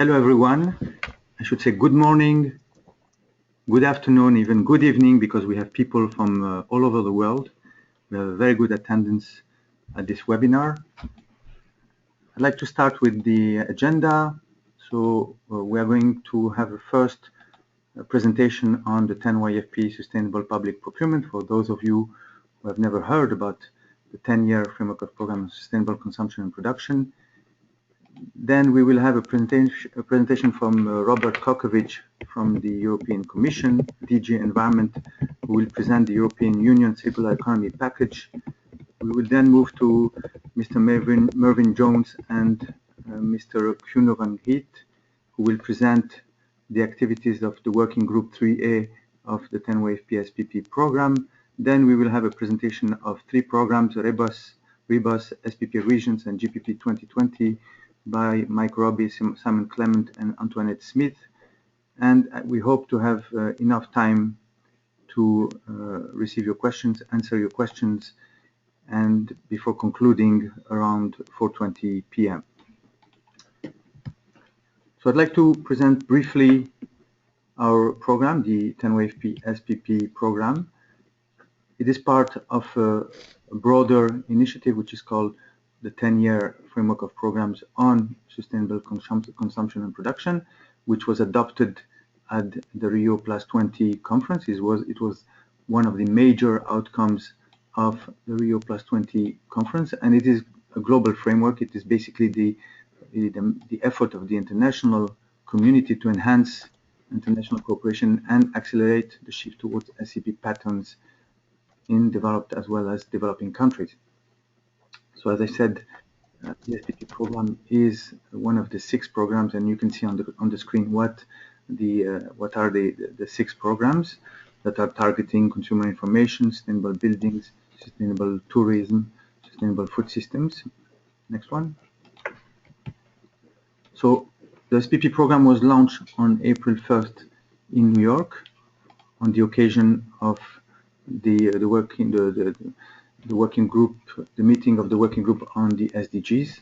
Hello everyone. I should say good morning, good afternoon, even good evening, because we have people from all over the world. We have a very good attendance at this webinar. I'd like to start with the agenda. So we are going to have a first presentation on the 10YFP Sustainable Public Procurement for those of you who have never heard about the 10-year framework of program on sustainable consumption and production. Then we will have a presentation from Robert Kokovic from the European Commission, DG Environment, who will present the European Union Circular Economy Package. We will then move to Mr. Mervyn Jones and Mr. Kuno van Giet, who will present the activities of the Working Group 3A of the 10YFP SPP program. Then we will have a presentation of three programs, Reebus, SPP Regions and GPP 2020, by Mike Robbie, Simon Clement and Antoinette Smith, and we hope to have enough time to receive your questions, answer your questions, and before concluding around 4:20 p.m. So I'd like to present briefly our program, the 10YFP SPP program. It is part of a broader initiative which is called the 10-year framework of programs on sustainable consumption and production, which was adopted at the Rio +20 conference. It was one of the major outcomes of the Rio +20 conference, and it is a global framework. It is basically the effort of the international community to enhance international cooperation and accelerate the shift towards SCP patterns in developed as well as developing countries. So as I said, the SPP program is one of the 6 programs, and you can see on the screen what are the 6 programs that are targeting consumer information, sustainable buildings, sustainable tourism, sustainable food systems. Next one. So the SPP program was launched on April 1st in New York on the occasion of the working group, the meeting of the working group on the SDGs.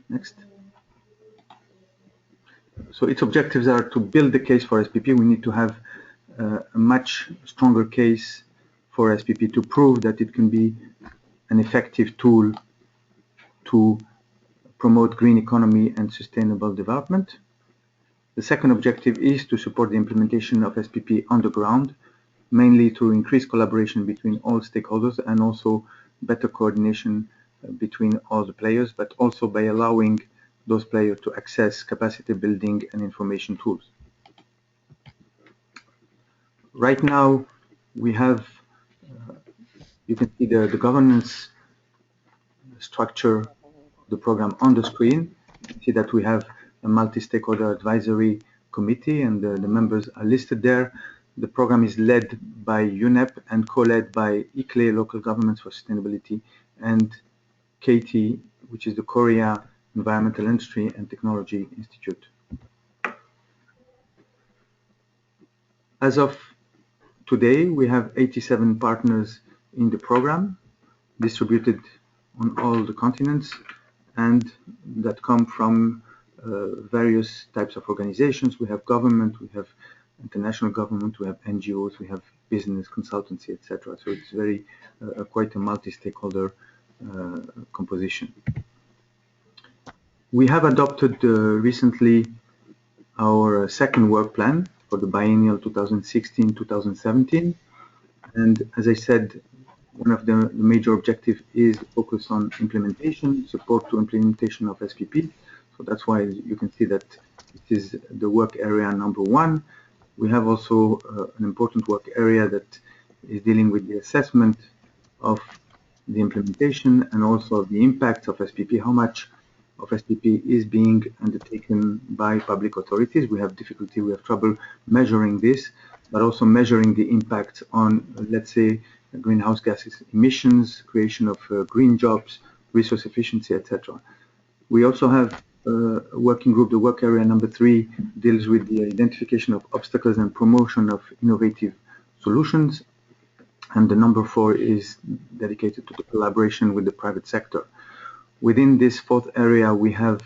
Next. So its objectives are to build the case for SPP. We need to have a much stronger case for SPP to prove that it can be an effective tool to promote green economy and sustainable development. The second objective is to support the implementation of SPP on the ground, mainly through increased collaboration between all stakeholders and also better coordination between all the players, but also by allowing those players to access capacity building and information tools. Right now, we have, you can see the governance structure of the program on the screen. You can see that we have a multi-stakeholder advisory committee, and the members are listed there. The program is led by UNEP and co-led by ICLE, Local Governments for Sustainability, and KT, which is the Korea Environmental Industry and Technology Institute. As of today, we have 87 partners in the program, distributed on all the continents, and that come from various types of organizations. We have government, we have international government, we have NGOs, we have business, consultancy, etc. So it's very quite a multi-stakeholder composition. We have adopted recently our second work plan for the biennial 2016-2017, and as I said, one of the major objectives is focus on implementation, support to implementation of SPP. So that's why you can see that it is the work area number 1. We have also an important work area that is dealing with the assessment of the implementation and also the impact of SPP, how much of SPP is being undertaken by public authorities. We have difficulty, we have trouble measuring this, but also measuring the impact on, let's say, greenhouse gases emissions, creation of green jobs, resource efficiency, etc. We also have a working group, the work area number 3 deals with the identification of obstacles and promotion of innovative solutions, and the number 4 is dedicated to the collaboration with the private sector. Within this 4th area, we have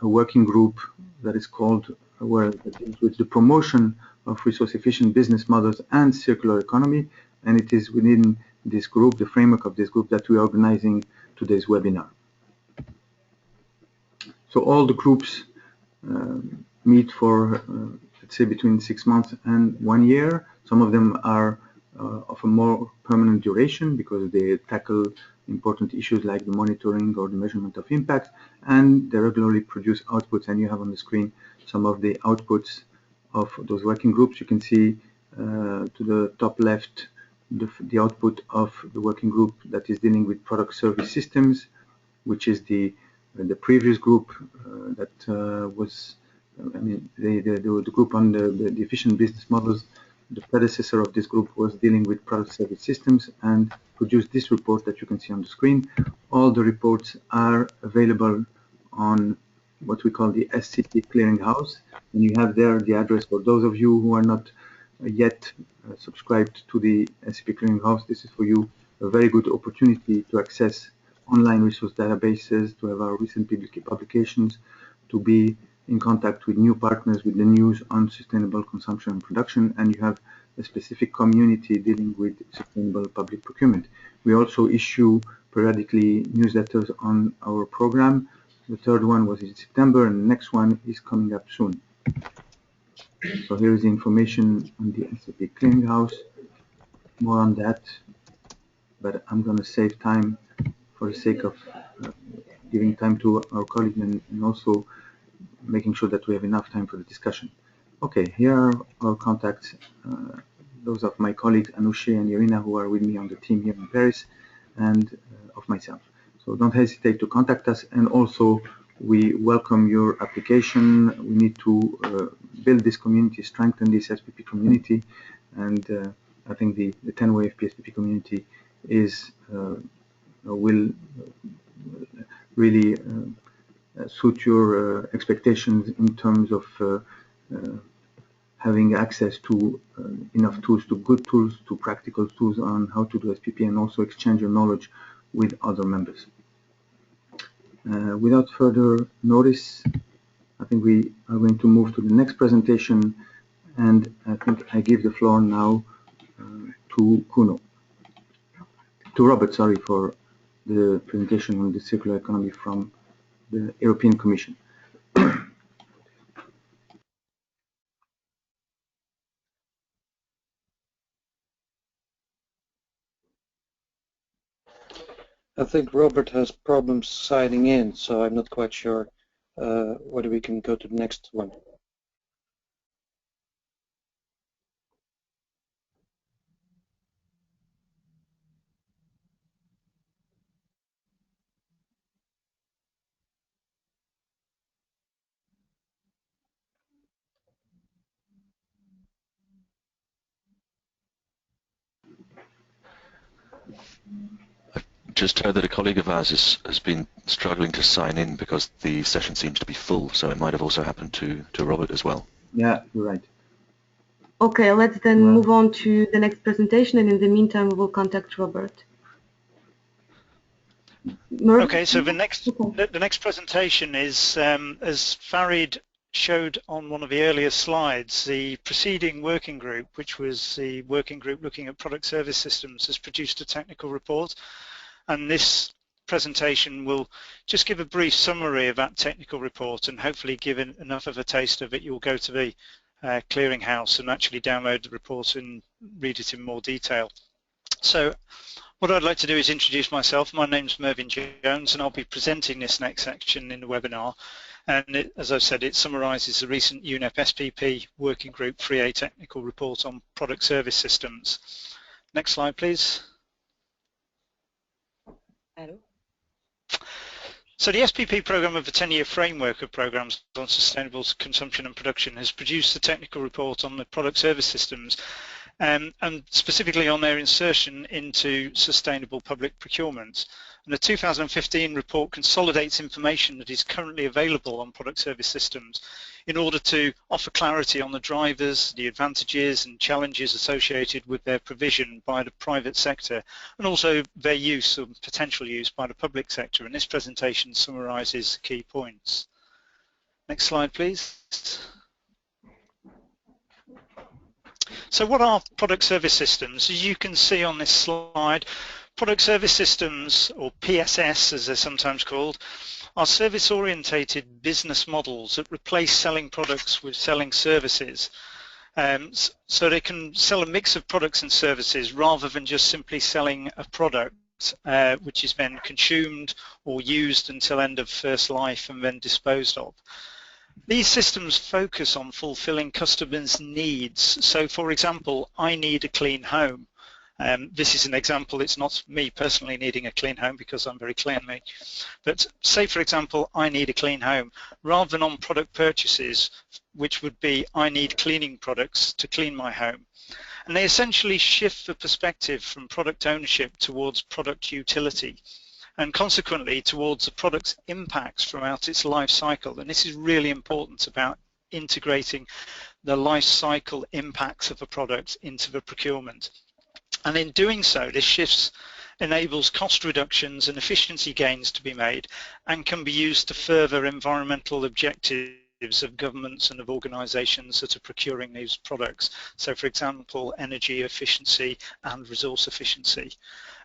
a working group that is called, that deals with the promotion of resource-efficient business models and circular economy, and it is within this group, the framework of this group, that we are organizing today's webinar. So all the groups meet for, let's say, between 6 months and 1 year. Some of them are of a more permanent duration because they tackle important issues like the monitoring or the measurement of impact, and they regularly produce outputs. And you have on the screen some of the outputs of those working groups. You can see to the top left the output of the working group that is dealing with product service systems, which is the previous group that was, I mean, the group on the efficient business models. The predecessor of this group was dealing with product service systems and produced this report that you can see on the screen. All the reports are available on what we call the SPP Clearinghouse, and you have there the address for those of you who are not yet subscribed to the SPP Clearinghouse. This is for you a very good opportunity to access online resource databases, to have our recent publications, to be in contact with new partners, with the news on sustainable consumption and production, and you have a specific community dealing with sustainable public procurement. We also issue periodically newsletters on our program. The third one was in September, and the next one is coming up soon. So here is the information on the SPP Clearinghouse. More on that, but I'm going to save time for the sake of giving time to our colleagues and also making sure that we have enough time for the discussion. Okay, here are our contacts, those of my colleagues Anousheh and Irina, who are with me on the team here in Paris, and of myself. So don't hesitate to contact us, and also we welcome your application. We need to build this community, strengthen this SPP community, and I think the 10-way SPP community is will really suit your expectations in terms of having access to enough tools, to good tools, to practical tools on how to do SPP, and also exchange your knowledge with other members. Without further notice, I think we are going to move to the next presentation, and I think I give the floor now to Robert, sorry, for the presentation on the circular economy from the European Commission. I think Robert has problems signing in, so I'm not quite sure whether we can go to the next one. Just heard that a colleague of ours has been struggling to sign in because the session seems to be full, so it might have also happened to Robert as well. Yeah, you're right. Okay, let's then move on to the next presentation, and in the meantime we will contact Robert. Okay, so the next presentation is, as Farid showed on one of the earlier slides, the preceding working group, which was the working group looking at product service systems, has produced a technical report. And this presentation will just give a brief summary of that technical report, and hopefully give enough of a taste of it. You'll go to the clearinghouse and actually download the report and read it in more detail. So what I'd like to do is introduce myself. My name's Mervyn Jones, and I'll be presenting this next section in the webinar. And as I've said, it summarises the recent UNEP SPP Working Group 3A technical report on product service systems. Next slide, please. Hello. So the SPP programme of the 10-year framework of programmes on sustainable consumption and production has produced a technical report on the product service systems, and specifically on their insertion into sustainable public procurement. And the 2015 report consolidates information that is currently available on product service systems in order to offer clarity on the drivers, the advantages and challenges associated with their provision by the private sector, and also their use or potential use by the public sector. And this presentation summarises key points. Next slide, please. So what are product service systems? As you can see on this slide, product service systems, or PSS as they're sometimes called, are service-orientated business models that replace selling products with selling services. So they can sell a mix of products and services rather than just simply selling a product which is then consumed or used until end of first life and then disposed of. These systems focus on fulfilling customers' needs. So for example, I need a clean home. This is an example. It's not me personally needing a clean home because I'm very cleanly. But say, for example, I need a clean home, rather than on product purchases, which would be I need cleaning products to clean my home. And they essentially shift the perspective from product ownership towards product utility, and consequently towards the product's impacts throughout its life cycle. And this is really important about integrating the life cycle impacts of a product into the procurement. And in doing so, this shift enables cost reductions and efficiency gains to be made and can be used to further environmental objectives of governments and of organisations that are procuring these products. So for example, energy efficiency and resource efficiency.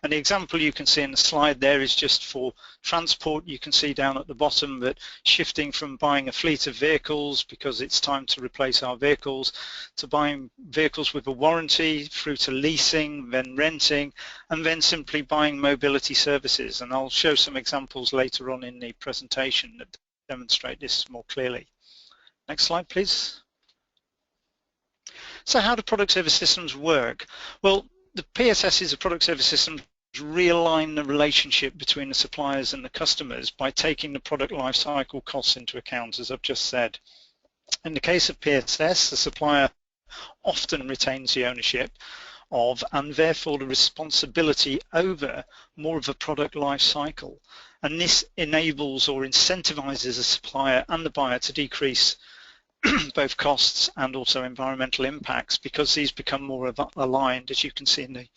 And the example you can see in the slide there is just for transport. You can see down at the bottom that shifting from buying a fleet of vehicles because it's time to replace our vehicles, to buying vehicles with a warranty, through to leasing, then renting, and then simply buying mobility services. And I'll show some examples later on in the presentation that demonstrate this more clearly. Next slide, please. So how do product service systems work? Well, the PSSs of product service systems realign the relationship between the suppliers and the customers by taking the product life cycle costs into account, as I've just said. In the case of PSS, the supplier often retains the ownership of and therefore the responsibility over more of a product life cycle. And this enables or incentivizes the supplier and the buyer to decrease both costs and also environmental impacts, because these become more aligned, as you can see in the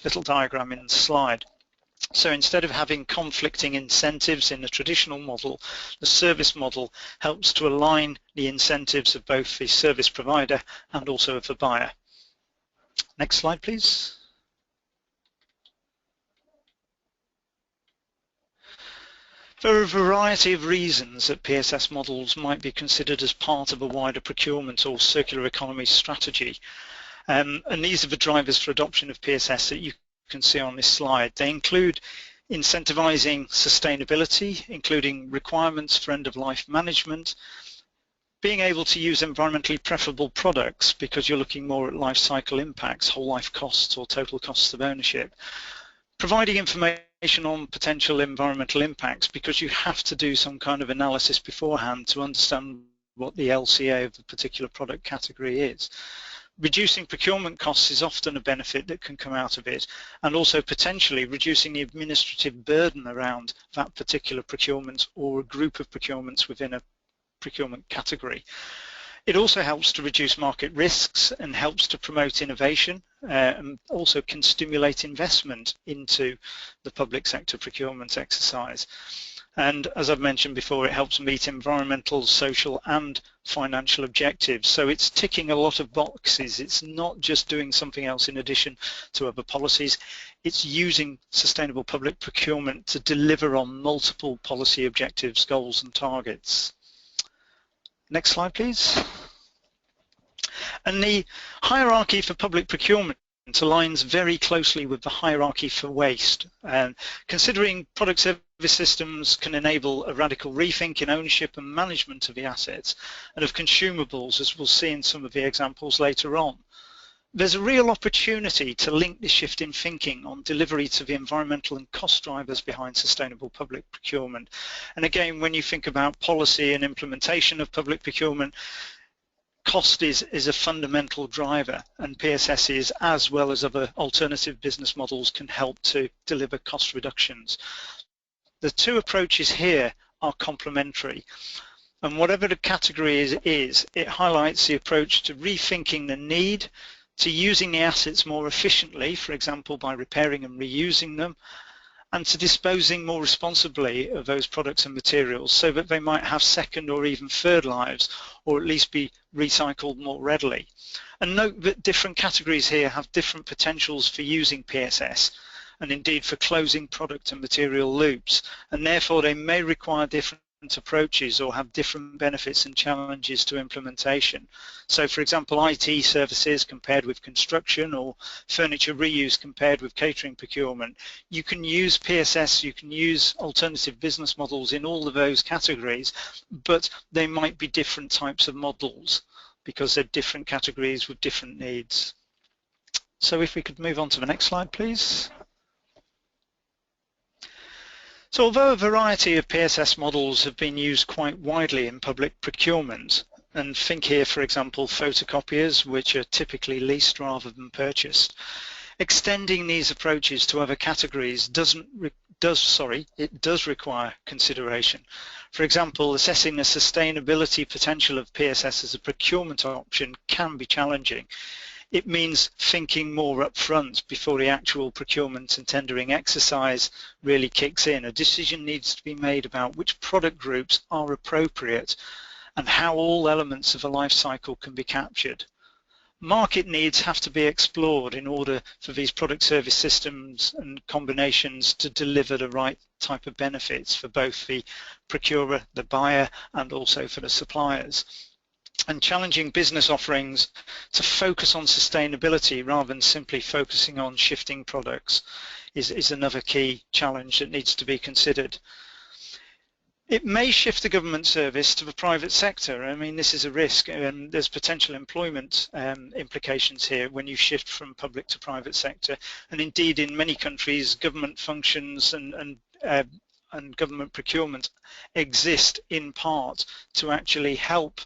little diagram in the slide. So instead of having conflicting incentives in the traditional model, the service model helps to align the incentives of both the service provider and also of the buyer. Next slide, please. There are a variety of reasons that PSS models might be considered as part of a wider procurement or circular economy strategy. And these are the drivers for adoption of PSS that you can see on this slide. They include incentivizing sustainability, including requirements for end-of-life management, being able to use environmentally preferable products because you're looking more at life cycle impacts, whole life costs or total costs of ownership, providing information on potential environmental impacts because you have to do some kind of analysis beforehand to understand what the LCA of the particular product category is. Reducing procurement costs is often a benefit that can come out of it, and also potentially reducing the administrative burden around that particular procurement or a group of procurements within a procurement category. It also helps to reduce market risks and helps to promote innovation and also can stimulate investment into the public sector procurement exercise. And as I've mentioned before, it helps meet environmental, social and financial objectives. So it's ticking a lot of boxes. It's not just doing something else in addition to other policies. It's using sustainable public procurement to deliver on multiple policy objectives, goals and targets. Next slide, please. And the hierarchy for public procurement aligns very closely with the hierarchy for waste. Considering product service systems can enable a radical rethink in ownership and management of the assets and of consumables, as we'll see in some of the examples later on. There's a real opportunity to link this shift in thinking on delivery to the environmental and cost drivers behind sustainable public procurement. And again, when you think about policy and implementation of public procurement, cost is a fundamental driver, and PSSs, as well as other alternative business models, can help to deliver cost reductions. The two approaches here are complementary, and whatever the category is, it highlights the approach to rethinking the need, to using the assets more efficiently, for example by repairing and reusing them, and to disposing more responsibly of those products and materials so that they might have second or even third lives, or at least be recycled more readily. And note that different categories here have different potentials for using PSS, and indeed for closing product and material loops, and therefore they may require different approaches or have different benefits and challenges to implementation. So for example, IT services compared with construction, or furniture reuse compared with catering procurement. You can use PSS, you can use alternative business models in all of those categories, but they might be different types of models because they're different categories with different needs. So if we could move on to the next slide, please. So although a variety of PSS models have been used quite widely in public procurement, and think here, for example, photocopiers, which are typically leased rather than purchased, extending these approaches to other categories does require consideration. For example, assessing the sustainability potential of PSS as a procurement option can be challenging. It means thinking more up front before the actual procurement and tendering exercise really kicks in. A decision needs to be made about which product groups are appropriate and how all elements of a life cycle can be captured. Market needs have to be explored in order for these product service systems and combinations to deliver the right type of benefits for both the procurer, the buyer, and also for the suppliers. And challenging business offerings to focus on sustainability rather than simply focusing on shifting products is another key challenge that needs to be considered. It may shift the government service to the private sector. I mean, this is a risk, and there's potential employment implications here when you shift from public to private sector. And indeed, in many countries, government functions and government procurement exist in part to actually help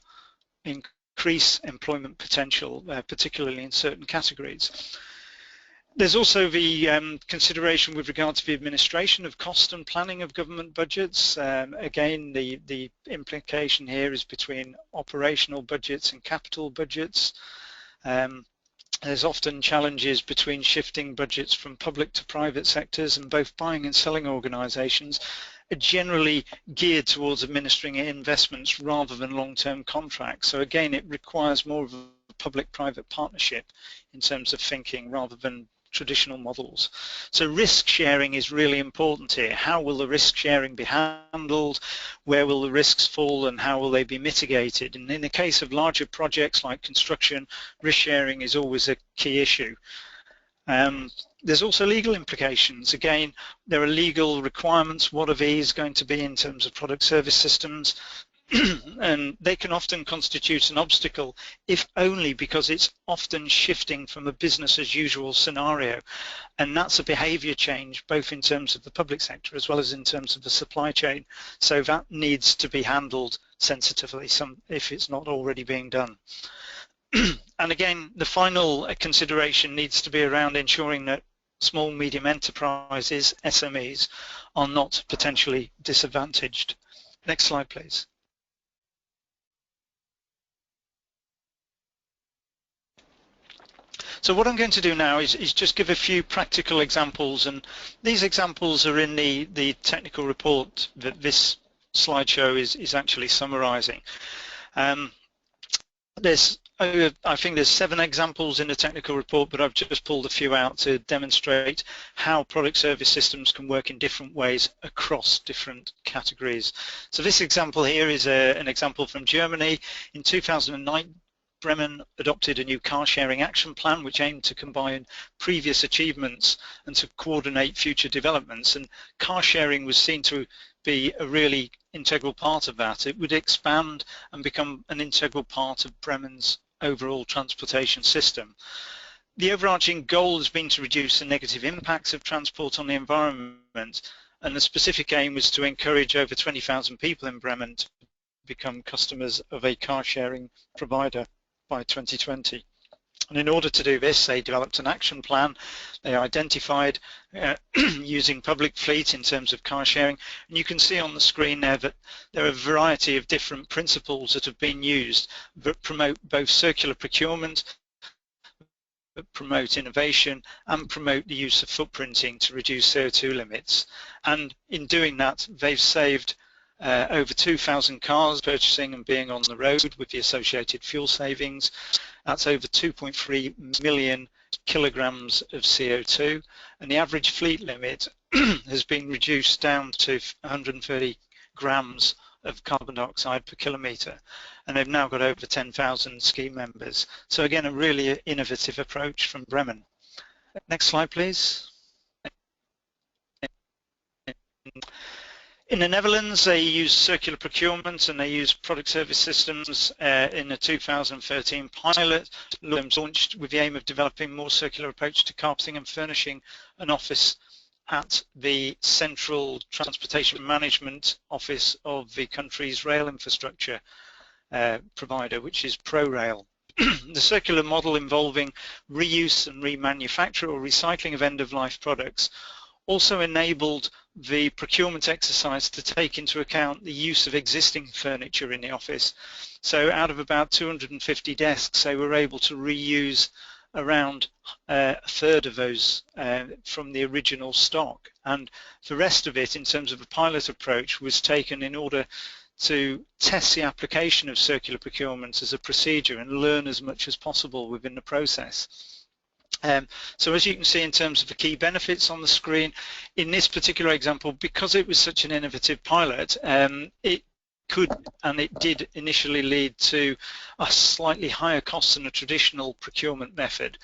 increase employment potential, particularly in certain categories. There's also the consideration with regard to the administration of cost and planning of government budgets. Again, the implication here is between operational budgets and capital budgets. There's often challenges between shifting budgets from public to private sectors, and both buying and selling organisations are generally geared towards administering investments rather than long-term contracts. So again, it requires more of a public-private partnership in terms of thinking rather than traditional models. So risk sharing is really important here. How will the risk sharing be handled? Where will the risks fall and how will they be mitigated? And in the case of larger projects like construction, risk sharing is always a key issue. There's also legal implications. Again, there are legal requirements. What are these going to be in terms of product service systems? And they can often constitute an obstacle, if only because it's often shifting from a business as usual scenario. And that's a behavior change, both in terms of the public sector as well as in terms of the supply chain. So that needs to be handled sensitively, if it's not already being done. And again, the final consideration needs to be around ensuring that small and medium enterprises, SMEs, are not potentially disadvantaged. Next slide, please. So what I'm going to do now is just give a few practical examples, and these examples are in the technical report that this slideshow is actually summarising. I think there's 7 examples in the technical report, but I've just pulled a few out to demonstrate how product service systems can work in different ways across different categories. So this example here is an example from Germany. In 2009, Bremen adopted a new car sharing action plan which aimed to combine previous achievements and to coordinate future developments, and car sharing was seen to be a really integral part of that. It would expand and become an integral part of Bremen's overall transportation system. The overarching goal has been to reduce the negative impacts of transport on the environment, and the specific aim was to encourage over 20,000 people in Bremen to become customers of a car sharing provider by 2020. And in order to do this, they developed an action plan. They identified using public fleet in terms of car sharing. And you can see on the screen there that there are a variety of different principles that have been used that promote both circular procurement, promote innovation and promote the use of footprinting to reduce CO2 limits. And in doing that, they've saved over 2,000 cars purchasing and being on the road with the associated fuel savings. That's over 2.3 million kilograms of CO2, and the average fleet limit has been reduced down to 130 grams of carbon dioxide per kilometre, and they've now got over 10,000 scheme members. So again, a really innovative approach from Bremen. Next slide, please. In the Netherlands, they use circular procurement and they use product service systems in a 2013 pilot launched with the aim of developing a more circular approach to carpeting and furnishing an office at the Central Transportation Management Office of the country's rail infrastructure provider, which is ProRail. The circular model involving reuse and remanufacture or recycling of end-of-life products also enabled the procurement exercise to take into account the use of existing furniture in the office. So out of about 250 desks, they were able to reuse around a third of those from the original stock, and the rest of it in terms of a pilot approach was taken in order to test the application of circular procurement as a procedure and learn as much as possible within the process. So as you can see in terms of the key benefits on the screen, in this particular example, because it was such an innovative pilot, it could and it did initially lead to a slightly higher cost than a traditional procurement method,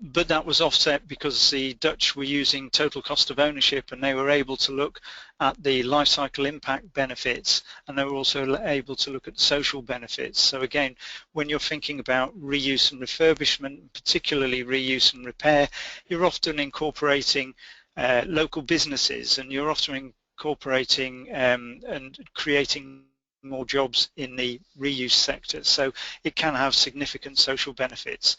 but that was offset because the Dutch were using total cost of ownership and they were able to look at the life cycle impact benefits, and they were also able to look at social benefits. So again, when you're thinking about reuse and refurbishment, particularly reuse and repair, you're often incorporating local businesses, and you're often incorporating and creating more jobs in the reuse sector, so it can have significant social benefits.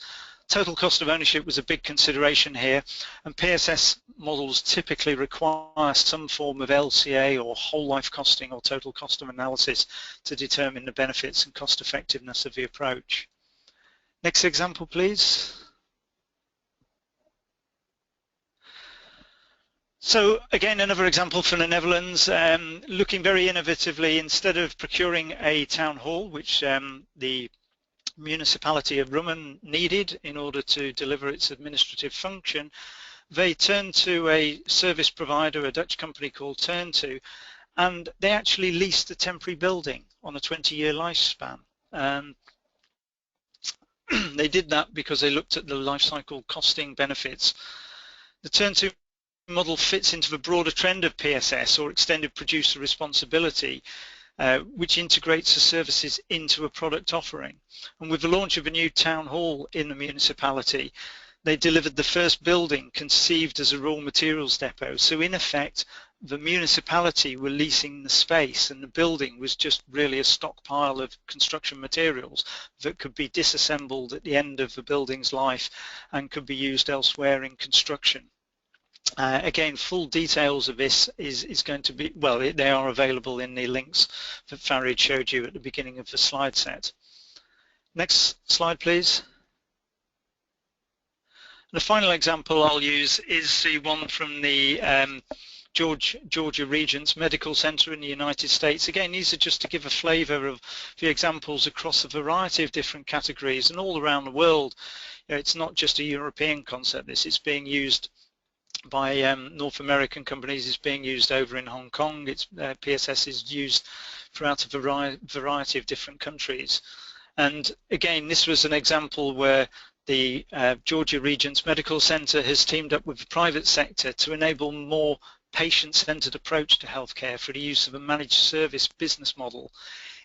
Total cost of ownership was a big consideration here, and PSS models typically require some form of LCA or whole life costing or total cost of analysis to determine the benefits and cost effectiveness of the approach. Next example, please. So again, another example from the Netherlands, looking very innovatively. Instead of procuring a town hall, which the municipality of Rummen needed in order to deliver its administrative function, they turned to a service provider, a Dutch company called Turn2, and they actually leased a temporary building on a 20-year lifespan. They did that because they looked at the life cycle costing benefits. The Turn2 model fits into the broader trend of PSS, or extended producer responsibility, which integrates the services into a product offering. And with the launch of a new town hall in the municipality, they delivered the first building conceived as a raw materials depot. So in effect, the municipality were leasing the space, and the building was just really a stockpile of construction materials that could be disassembled at the end of the building's life and could be used elsewhere in construction. Again, full details of this is going to be, well, they are available in the links that Farid showed you at the beginning of the slide set. Next slide, please. The final example I'll use is the one from the Georgia Regions Medical Center in the United States. Again, these are just to give a flavor of the examples across a variety of different categories and all around the world. You know, it's not just a European concept. This is being used by North American companies, is being used over in Hong Kong. It's PSS is used throughout a variety of different countries. And again, this was an example where the Georgia Regions Medical Center has teamed up with the private sector to enable more patient-centered approach to healthcare for the use of a managed service business model,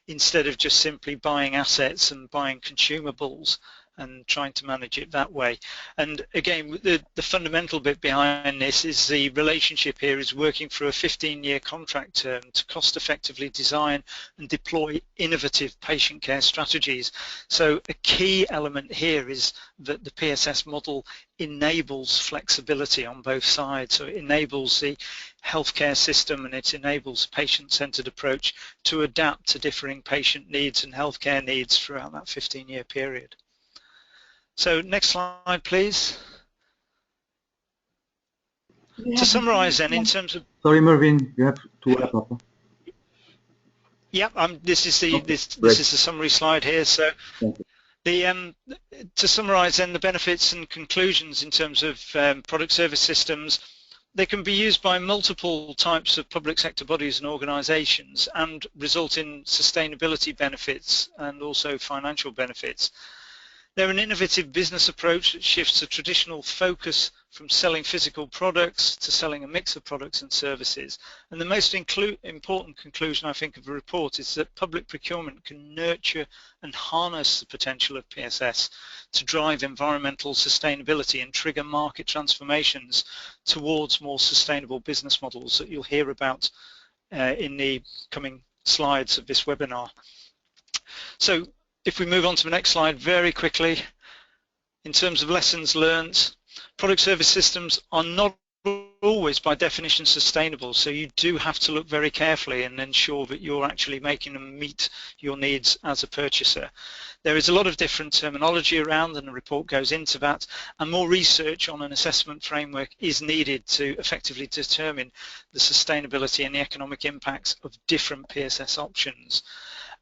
instead of just simply buying assets and buying consumables and trying to manage it that way. And again, the fundamental bit behind this is the relationship here is working through a 15-year contract term to cost effectively design and deploy innovative patient care strategies. So a key element here is that the PSS model enables flexibility on both sides. So it enables the healthcare system and it enables a patient-centered approach to adapt to differing patient needs and healthcare needs throughout that 15-year period. So next slide, please. To summarise then, in terms of... Sorry, Mervyn, you have to wrap up. Yeah, this is the this is the summary slide here. So the to summarise then the benefits and conclusions in terms of product service systems, they can be used by multiple types of public sector bodies and organisations and result in sustainability benefits and also financial benefits. They're an innovative business approach that shifts the traditional focus from selling physical products to selling a mix of products and services. And the most important conclusion, I think, of the report is that public procurement can nurture and harness the potential of PSS to drive environmental sustainability and trigger market transformations towards more sustainable business models that you'll hear about in the coming slides of this webinar. So, if we move on to the next slide very quickly, in terms of lessons learned, product service systems are not always by definition sustainable, so you do have to look very carefully and ensure that you're actually making them meet your needs as a purchaser. There is a lot of different terminology around, and the report goes into that, and more research on an assessment framework is needed to effectively determine the sustainability and the economic impacts of different PSS options.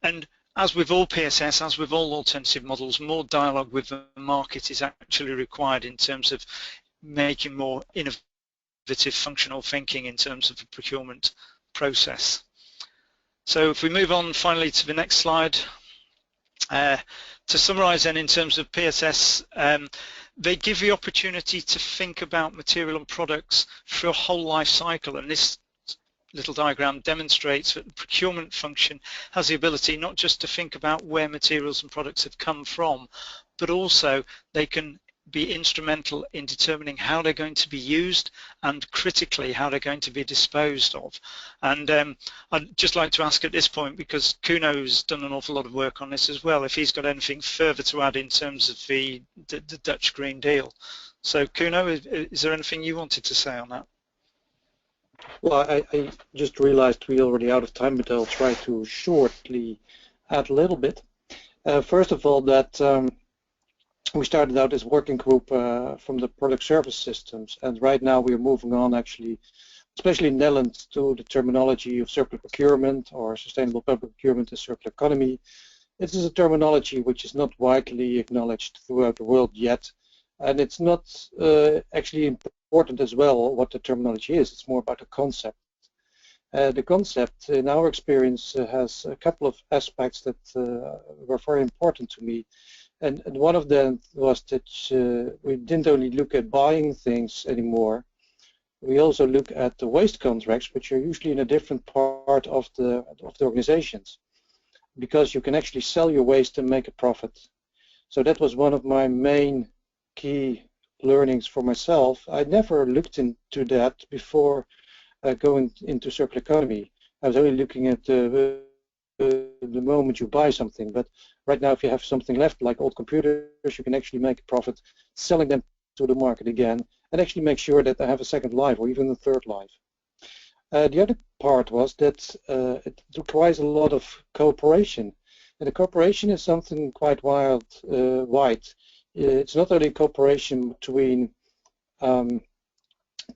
And as with all PSS, as with all alternative models, more dialogue with the market is actually required in terms of making more innovative functional thinking in terms of the procurement process. So if we move on finally to the next slide, to summarise then in terms of PSS, they give the opportunity to think about material and products through a whole life cycle, and this little diagram demonstrates that the procurement function has the ability not just to think about where materials and products have come from, but also they can be instrumental in determining how they're going to be used and critically how they're going to be disposed of. And I'd just like to ask at this point, because Kuno's done an awful lot of work on this as well, if he's got anything further to add in terms of the Dutch Green Deal. So Kuno, is there anything you wanted to say on that? Well, I just realized we're already out of time, but I'll try to shortly add a little bit. First of all, that we started out as working group from the product service systems, and right now we're moving on actually, especially in Netherlands, to the terminology of circular procurement or sustainable public procurement and circular economy. This is a terminology which is not widely acknowledged throughout the world yet, and it's not actually important as well what the terminology is. It's more about the concept. The concept, in our experience, has a couple of aspects that were very important to me. And one of them was that we didn't only look at buying things anymore, we also look at the waste contracts, which are usually in a different part of the organizations, because you can actually sell your waste and make a profit. So that was one of my main key learnings for myself. I never looked into that before going into circular economy. I was only looking at the moment you buy something, but right now if you have something left, like old computers, you can actually make a profit selling them to the market again and actually make sure that they have a second life or even a third life. The other part was that it requires a lot of cooperation, and the cooperation is something quite wide. It's not only cooperation between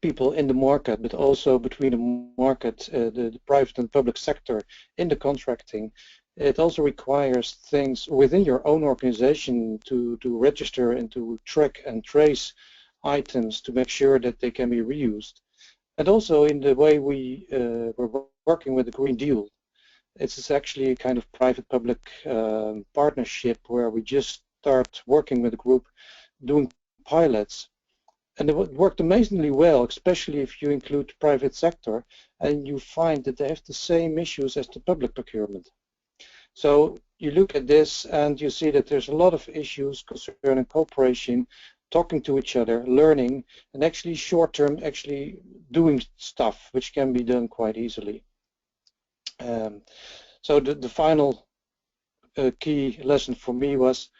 people in the market, but also between the market, the private and public sector in the contracting. It also requires things within your own organization to register and to track and trace items to make sure that they can be reused. And also in the way we were working with the Green Deal. It's actually a kind of private-public partnership where we just start working with a group doing pilots, and it worked amazingly well, especially if you include the private sector and you find that they have the same issues as the public procurement. So you look at this and you see that there's a lot of issues concerning cooperation, talking to each other, learning, and actually short-term actually doing stuff which can be done quite easily. So the final key lesson for me was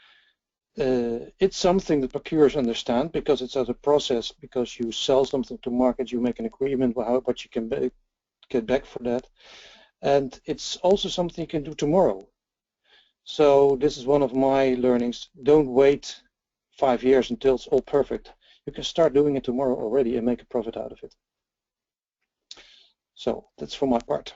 it's something that procurers understand because it's as a process, because you sell something to market, you make an agreement with what you can get back for that, and it's also something you can do tomorrow. So this is one of my learnings. Don't wait 5 years until it's all perfect. You can start doing it tomorrow already and make a profit out of it. So that's for my part.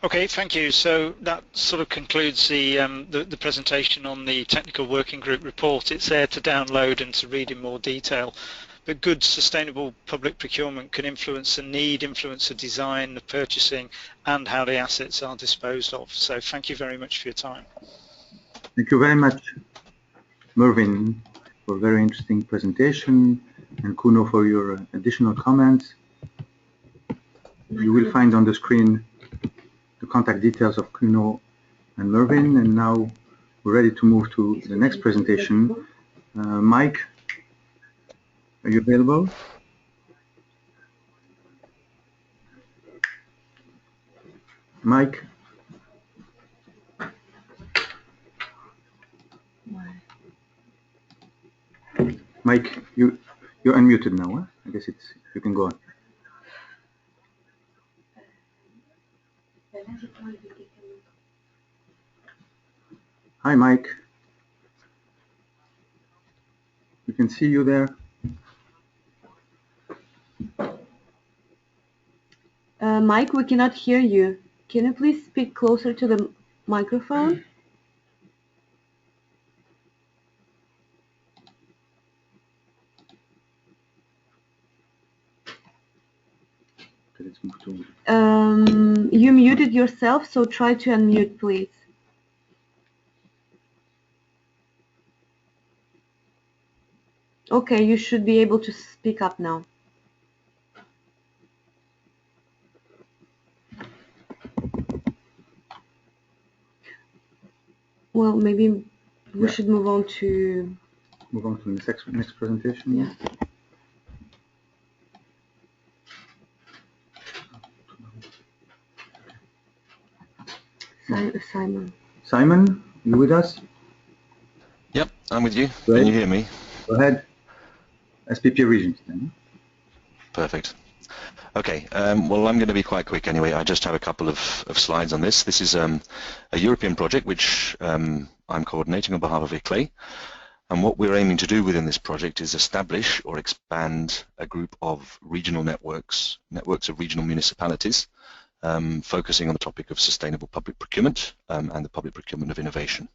Okay, thank you. So that sort of concludes the presentation on the technical working group report. It's there to download and to read in more detail. But good sustainable public procurement can influence the need, influence the design, the purchasing, and how the assets are disposed of. So thank you very much for your time. Thank you very much, Mervyn, for a very interesting presentation, and Kuno for your additional comments. You will find on the screen the contact details of Kuno and Mervyn, and now we're ready to move to the next presentation. Mike, are you available? Mike? Mike, you're unmuted now. Huh? I guess you can go on. Hi, Mike. We can see you there. Mike, we cannot hear you. Can you please speak closer to the microphone? You muted yourself, so try to unmute, please. Okay, you should be able to speak up now. Well, maybe we should move on to the next presentation. Yeah. Simon. Simon, you with us? Yep, I'm with you. Right. Can you hear me? Go ahead. SPP Regions then. Perfect. Okay, well, I'm going to be quite quick anyway. I just have a couple of slides on this. This is a European project which I'm coordinating on behalf of ICLE. And what we're aiming to do within this project is establish or expand a group of regional networks of regional municipalities, focusing on the topic of sustainable public procurement and the public procurement of innovation.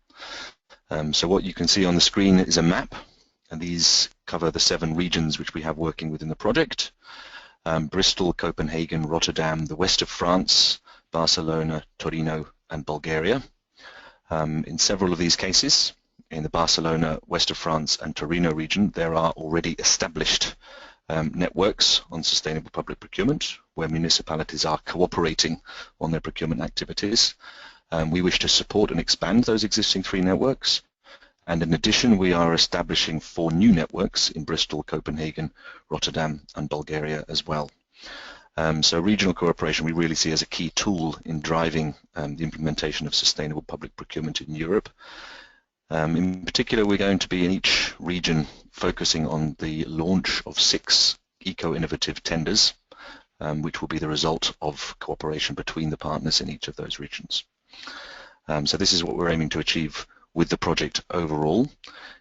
So what you can see on the screen is a map, and these cover the 7 regions which we have working within the project. Bristol, Copenhagen, Rotterdam, the west of France, Barcelona, Torino, and Bulgaria. In several of these cases, in the Barcelona, west of France, and Torino region, there are already established networks on sustainable public procurement where municipalities are cooperating on their procurement activities. We wish to support and expand those existing 3 networks. And in addition, we are establishing 4 new networks in Bristol, Copenhagen, Rotterdam, and Bulgaria as well. So regional cooperation we really see as a key tool in driving the implementation of sustainable public procurement in Europe. In particular, we're going to be in each region focusing on the launch of 6 eco-innovative tenders, which will be the result of cooperation between the partners in each of those regions. So this is what we're aiming to achieve with the project overall.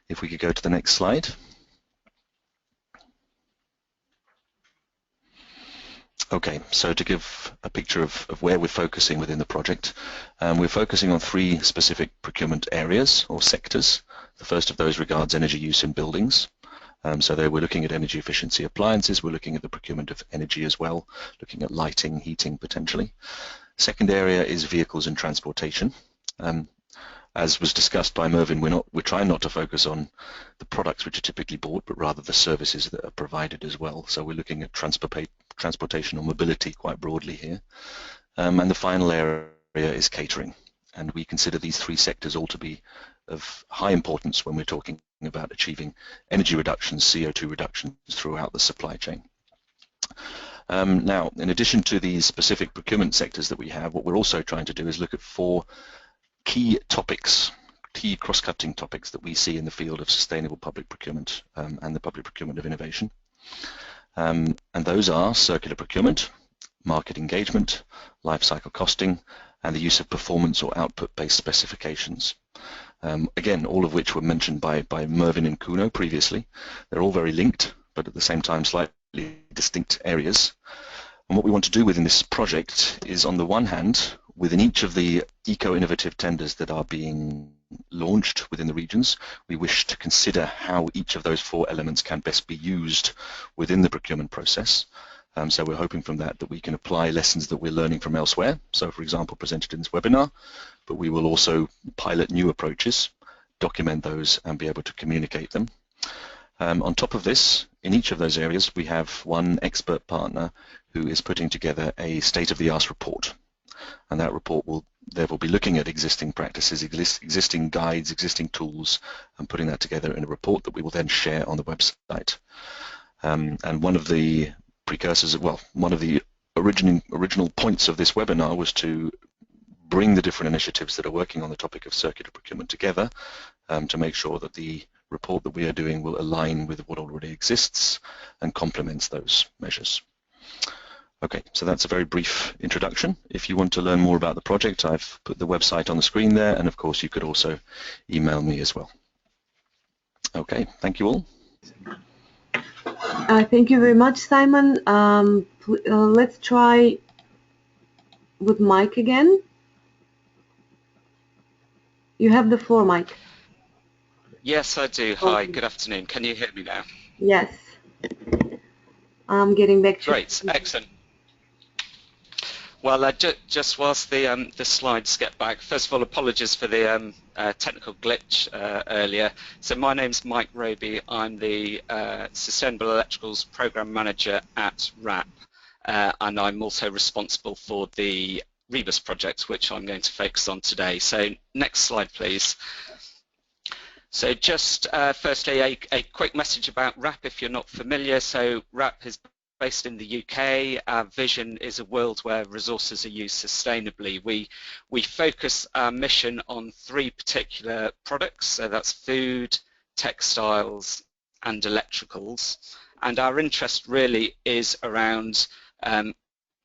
If we could go to the next slide. Okay, so to give a picture of where we're focusing within the project, we're focusing on 3 specific procurement areas or sectors. The first of those regards energy use in buildings. So there we're looking at energy efficiency appliances, we're looking at the procurement of energy as well, looking at lighting, heating potentially. Second area is vehicles and transportation. As was discussed by Mervyn, we're trying not to focus on the products which are typically bought, but rather the services that are provided as well. So we're looking at transportation or mobility quite broadly here. And the final area is catering. And we consider these 3 sectors all to be of high importance when we're talking about achieving energy reductions, CO2 reductions throughout the supply chain. Now, in addition to these specific procurement sectors that we have, what we're also trying to do is look at 4 key topics, key cross-cutting topics that we see in the field of sustainable public procurement and the public procurement of innovation. And those are circular procurement, market engagement, life cycle costing, and the use of performance or output-based specifications. Again, all of which were mentioned by Mervyn and Kuno previously. They're all very linked, but at the same time slightly distinct areas. And what we want to do within this project is, on the one hand, within each of the eco-innovative tenders that are being launched within the regions, we wish to consider how each of those 4 elements can best be used within the procurement process. So we're hoping from that we can apply lessons that we're learning from elsewhere. So, for example, presented in this webinar, but we will also pilot new approaches, document those, and be able to communicate them. On top of this, in each of those areas, we have one expert partner who is putting together a state-of-the-art report. And that report will therefore be looking at existing practices, existing guides, existing tools, and putting that together in a report that we will then share on the website. And one of the precursors, well, one of the original points of this webinar was to bring the different initiatives that are working on the topic of circular procurement together to make sure that the report that we are doing will align with what already exists and complements those measures. Okay, so that's a very brief introduction. If you want to learn more about the project, I've put the website on the screen there, and of course you could also email me as well. Okay, thank you all. Thank you very much, Simon. Let's try with Mike again. You have the floor, Mike. Yes, I do. Hi, good afternoon. Can you hear me now? Yes. I'm getting back to Great, excellent. Well, just whilst the slides get back, first of all, apologies for the technical glitch earlier. So my name's Mike Roby. I'm the Sustainable Electricals Programme Manager at REBus, and I'm also responsible for the Reebus project, which I'm going to focus on today. So next slide, please. So just firstly, a quick message about REBus if you're not familiar. So REBus is based in the UK. Our vision is a world where resources are used sustainably. We focus our mission on 3 particular products, so that's food, textiles and electricals, and our interest really is around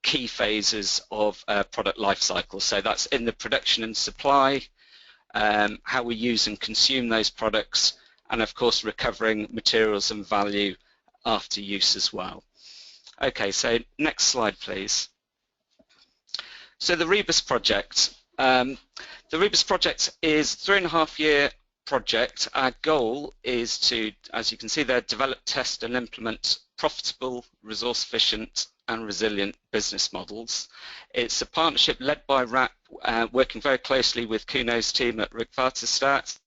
key phases of product life cycle. So that's in the production and supply, how we use and consume those products, and of course recovering materials and value after use as well. Okay, so next slide, please. So the Reebus project. The Reebus project is a 3.5-year project. Our goal is to, as you can see there, develop, test and implement profitable, resource-efficient and resilient business models. It's a partnership led by REBus, working very closely with Kuno's team at Reebus,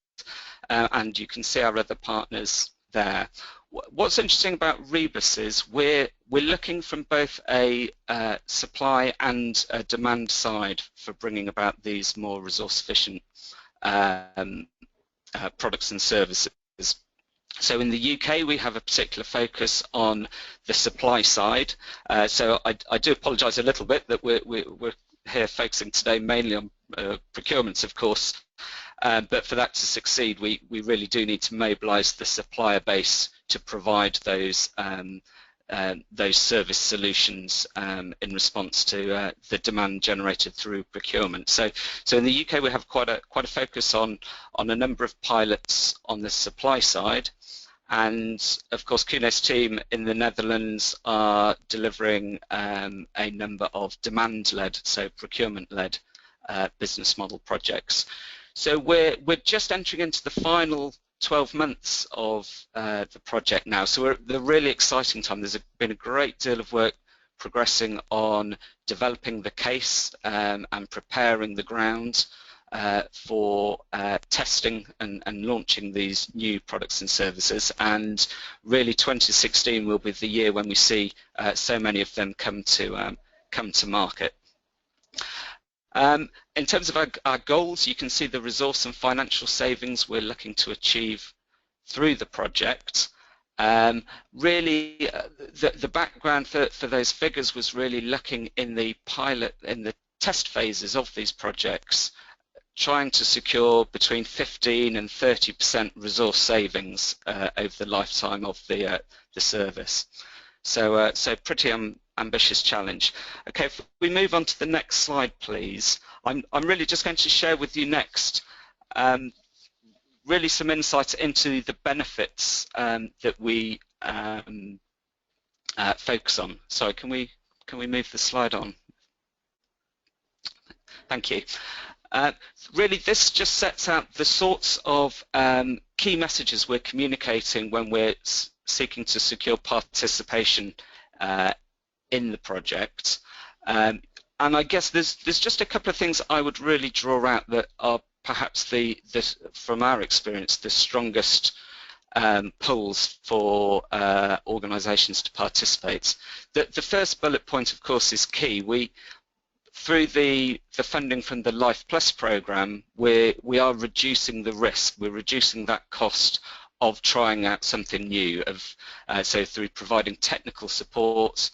and you can see our other partners there. What's interesting about Reebus is we're looking from both a supply and a demand side for bringing about these more resource-efficient products and services. So in the UK we have a particular focus on the supply side. So I do apologise a little bit that we're here focusing today mainly on procurements, of course. But for that to succeed, we really do need to mobilise the supplier base to provide those service solutions in response to the demand generated through procurement. So in the UK we have quite a focus on a number of pilots on the supply side, and of course Kuno's team in the Netherlands are delivering a number of demand-led, so procurement-led business model projects. So we're just entering into the final 12 months of the project now, so we're at the really exciting time. There's been a great deal of work progressing on developing the case and preparing the ground for testing and launching these new products and services, and really 2016 will be the year when we see so many of them come to market. In terms of our goals, you can see the resource and financial savings we're looking to achieve through the project. Really, the background for those figures was really looking in the test phases of these projects, trying to secure between 15 and 30% resource savings over the lifetime of the service. So pretty ambitious challenge. Okay, if we move on to the next slide, please. I'm really just going to share with you next really some insight into the benefits that we focus on. Sorry, can we move the slide on? Thank you. Really, this just sets out the sorts of key messages we're communicating when we're seeking to secure participation in the project. And I guess there's just a couple of things I would really draw out that are perhaps from our experience, the strongest pulls for organisations to participate. The first bullet point, of course, is key. Through the funding from the Life Plus programme, we are reducing the risk. We're reducing that cost of trying out something new. So through providing technical support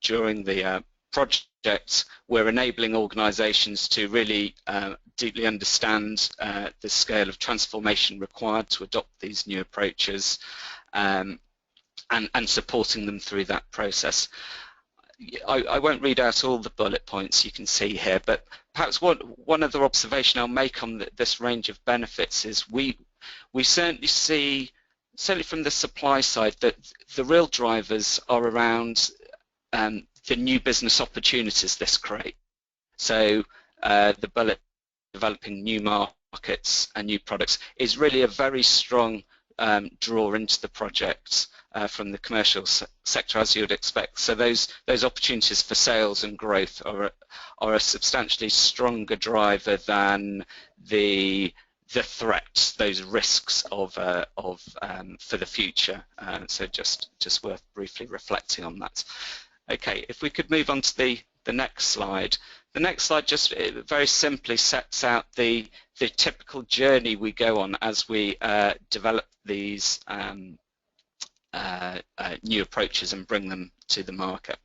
during the project, we're enabling organisations to really deeply understand the scale of transformation required to adopt these new approaches, and supporting them through that process. I won't read out all the bullet points you can see here, but perhaps one other observation I'll make on this range of benefits is we certainly see, certainly from the supply side, that the real drivers are around the new business opportunities this creates. So the bullet developing new markets and new products is really a very strong draw into the project from the commercial sector, as you would expect. So those opportunities for sales and growth are a substantially stronger driver than the threats, those risks of for the future. So just worth briefly reflecting on that. Okay, if we could move on to the next slide. The next slide just very simply sets out the typical journey we go on as we develop these new approaches and bring them to the market.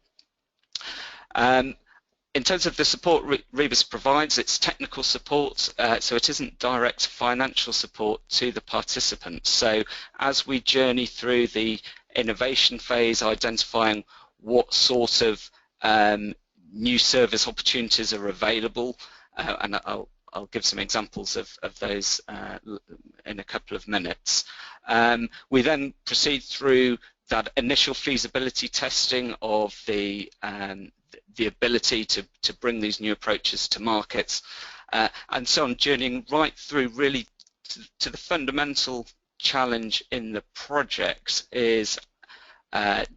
In terms of the support Reebus provides, it's technical support, so it isn't direct financial support to the participants. So as we journey through the innovation phase, identifying what sort of new service opportunities are available, and I'll give some examples of those in a couple of minutes. We then proceed through that initial feasibility testing of the ability to bring these new approaches to markets, and so on, journeying right through really to the fundamental challenge in the project is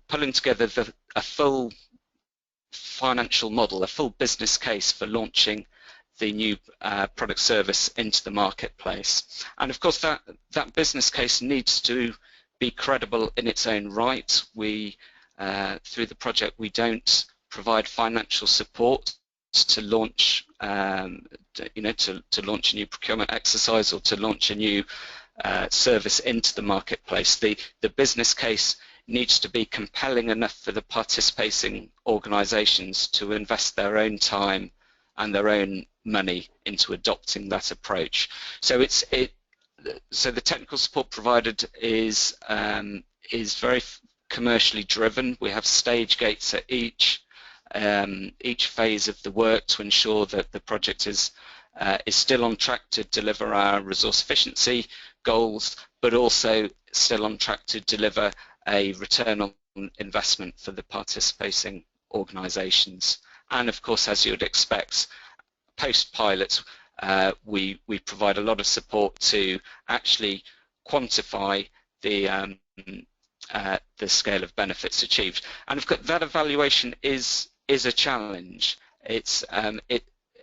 pulling together a full financial model, a full business case for launching the new product service into the marketplace. And of course that business case needs to be credible in its own right. We through the project we don't provide financial support to launch to launch a new procurement exercise or to launch a new service into the marketplace. The business case needs to be compelling enough for the participating organisations to invest their own time and their own money into adopting that approach. So so the technical support provided is very commercially driven. We have stage gates at each phase of the work to ensure that the project is still on track to deliver our resource efficiency goals, but also still on track to deliver a return on investment for the participating organisations. And of course, as you would expect, post-pilot, we provide a lot of support to actually quantify the scale of benefits achieved. And of course, that evaluation is a challenge. It's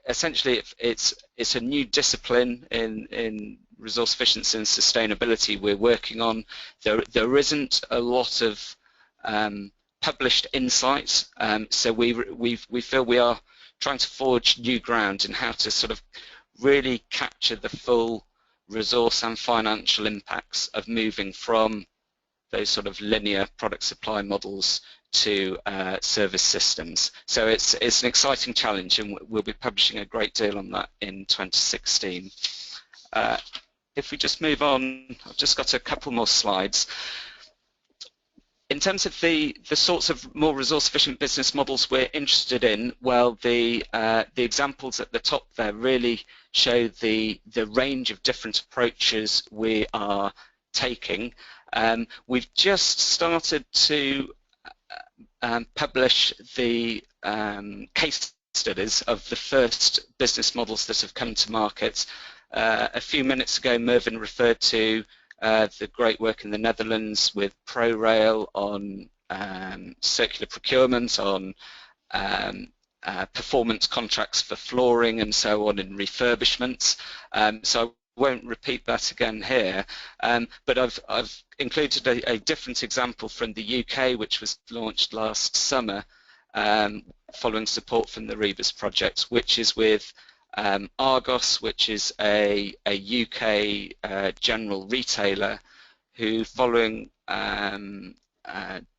essentially it's a new discipline in resource efficiency and sustainability we're working on. There isn't a lot of published insights, so we feel we are trying to forge new ground in how to sort of really capture the full resource and financial impacts of moving from those sort of linear product supply models to service systems. So it's an exciting challenge, and we'll be publishing a great deal on that in 2016. If we just move on, I've just got a couple more slides. in terms of the sorts of more resource-efficient business models we're interested in, well, the examples at the top there really show the range of different approaches we are taking. We've just started to publish the case studies of the first business models that have come to market. A few minutes ago, Mervyn referred to the great work in the Netherlands with ProRail on circular procurement, on performance contracts for flooring and so on in refurbishments. So I won't repeat that again here, but I've included a different example from the UK, which was launched last summer following support from the Reebus project, which is with Argos, which is a UK general retailer who, following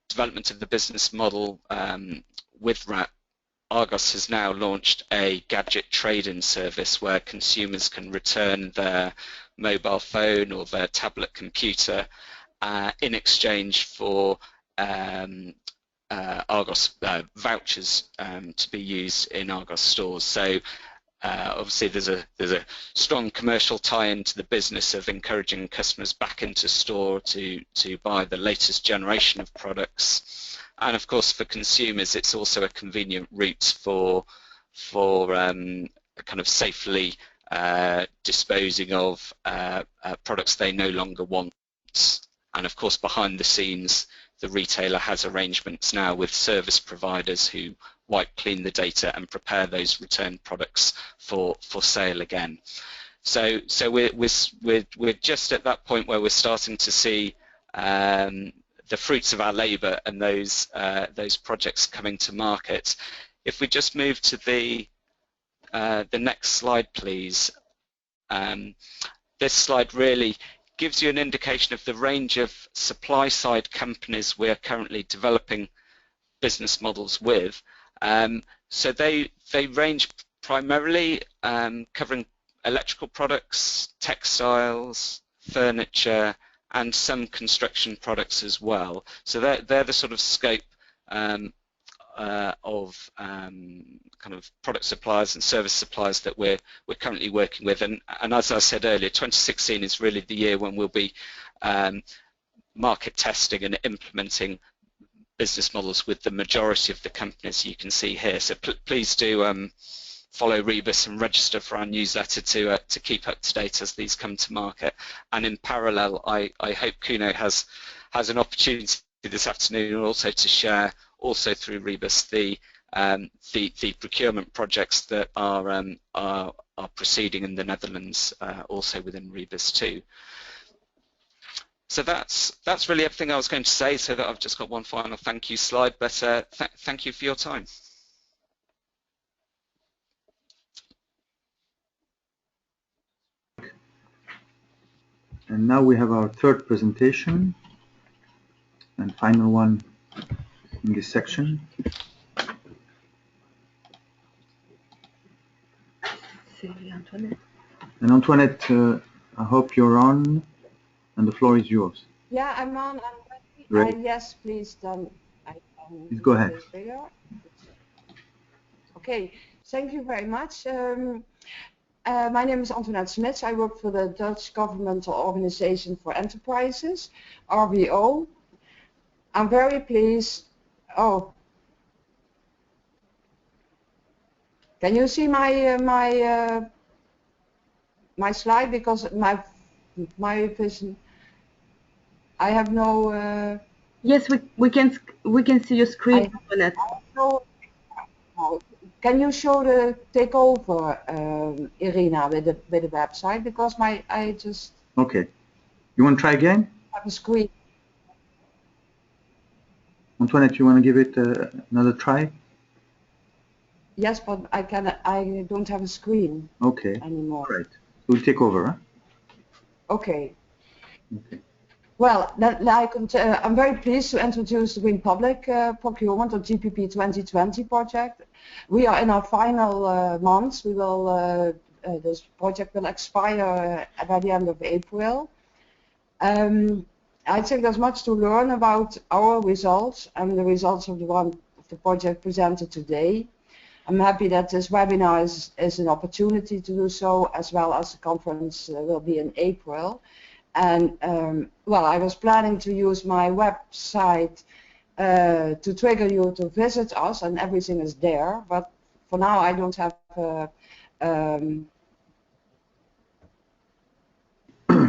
development of the business model with RAP, Argos has now launched a gadget trade-in service where consumers can return their mobile phone or their tablet computer in exchange for Argos vouchers to be used in Argos stores. So obviously there's a strong commercial tie-in to the business of encouraging customers back into store to buy the latest generation of products, and of course for consumers it's also a convenient route for kind of safely disposing of products they no longer want. And of course behind the scenes the retailer has arrangements now with service providers who wipe clean the data and prepare those returned products for sale again. So we're just at that point where we're starting to see the fruits of our labour and those projects coming to market. If we just move to the next slide, please. This slide really gives you an indication of the range of supply-side companies we're currently developing business models with. So they range primarily covering electrical products, textiles, furniture, and some construction products as well. So they're the sort of scope of kind of product suppliers and service suppliers that we're currently working with. And as I said earlier, 2016 is really the year when we'll be market testing and implementing business models with the majority of the companies you can see here. So please do follow Reebus and register for our newsletter to keep up to date as these come to market. And in parallel, I hope Kuno has an opportunity this afternoon also to share, also through Reebus, the procurement projects that are proceeding in the Netherlands, also within Reebus too. So that's really everything I was going to say, so that I've just got one final thank you slide, but thank you for your time. And now we have our third presentation and final one in this section. And Antoinette, I hope you're on, and the floor is yours. Yeah, I'm on. I'm ready. Yes, please. Then please go ahead. Okay, thank you very much. My name is Antoinette Smits. I work for the Dutch Governmental Organization for Enterprises, RBO. I'm very pleased. Oh, can you see my my slide? Because my vision, I have no. Yes, we can see your screen, Antoinette. Can you show the takeover, Irina, with the website? Because I just. Okay. You want to try again? Have a screen. Antoinette, you want to give it another try? Yes, but I don't have a screen. Okay. Anymore. Right. We'll take over, huh? Okay. Okay. Well, I'm very pleased to introduce the Green Public Procurement, or GPP 2020 project. We are in our final months. We will this project will expire by the end of April. I think there's much to learn about our results and the results of the project presented today. I'm happy that this webinar is an opportunity to do so, as well as the conference will be in April. And well, I was planning to use my website to trigger you to visit us, and everything is there. But for now, I don't have.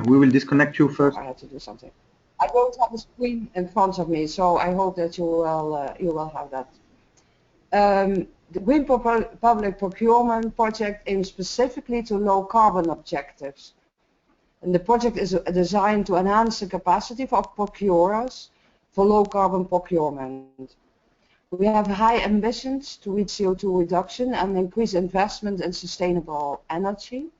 We will disconnect you first. I had to do something. I don't have a screen in front of me, so I hope that you will have that. The Green Public Procurement Project aims specifically to low carbon objectives. And the project is designed to enhance the capacity for procurers for low carbon procurement. We have high ambitions to reach CO2 reduction and increase investment in sustainable energy.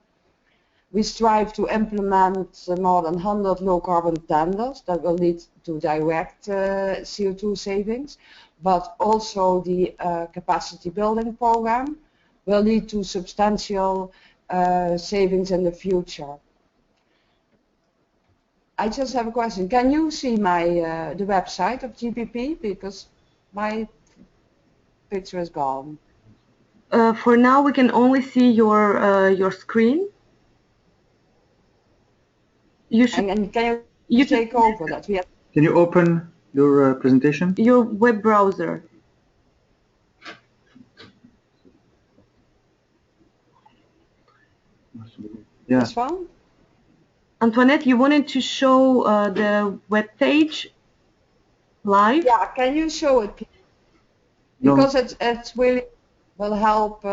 We strive to implement more than 100 low carbon tenders that will lead to direct CO2 savings, but also the capacity building program will lead to substantial savings in the future. I just have a question. Can you see my the website of GPP, because my picture is gone? For now, we can only see your screen. You should. And can you take over that? Can you open your presentation? Your web browser. Yeah. This one? Antoinette, you wanted to show the web page live? Yeah, can you show it? Because it really will help.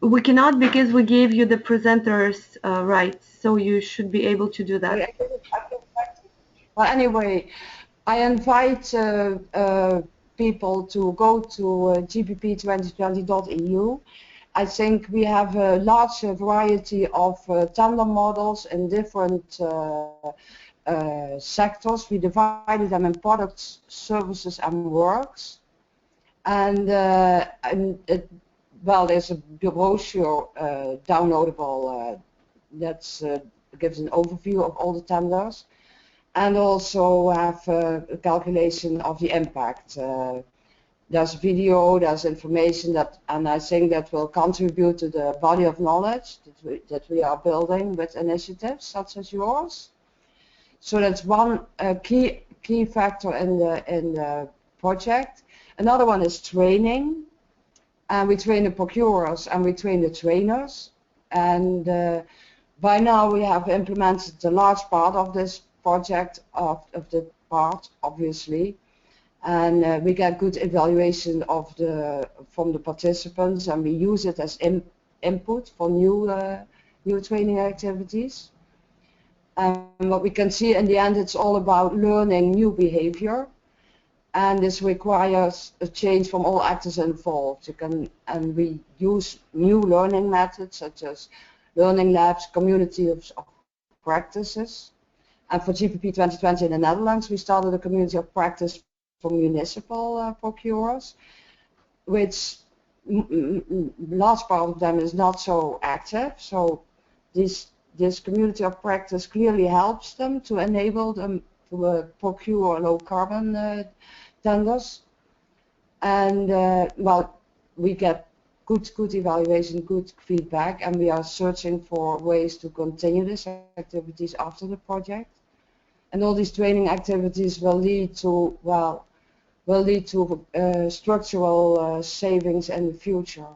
We cannot, because we gave you the presenters rights, so you should be able to do that. Well, anyway, I invite people to go to gpp2020.eu. I think we have a large variety of tender models in different sectors. We divided them in products, services, and works. And well, there's a brochure downloadable that gives an overview of all the tenders, and also have a calculation of the impact. There's video, there's information that, and I think that will contribute to the body of knowledge that we are building with initiatives such as yours. So that's one key factor in the project. Another one is training, and we train the procurers and we train the trainers. And by now we have implemented a large part of this project, of the part, obviously. And we get good evaluation of from the participants, and we use it as input for new training activities. And what we can see in the end, it's all about learning new behavior, and this requires a change from all actors involved. And we use new learning methods such as learning labs, community of practices. And for GPP 2020 in the Netherlands, we started a community of practice for municipal procurers, which large part of them is not so active. So this community of practice clearly helps them to enable them to procure low carbon tenders. And well, we get good evaluation, good feedback, and we are searching for ways to continue these activities after the project. And all these training activities will lead to, well, structural savings in the future.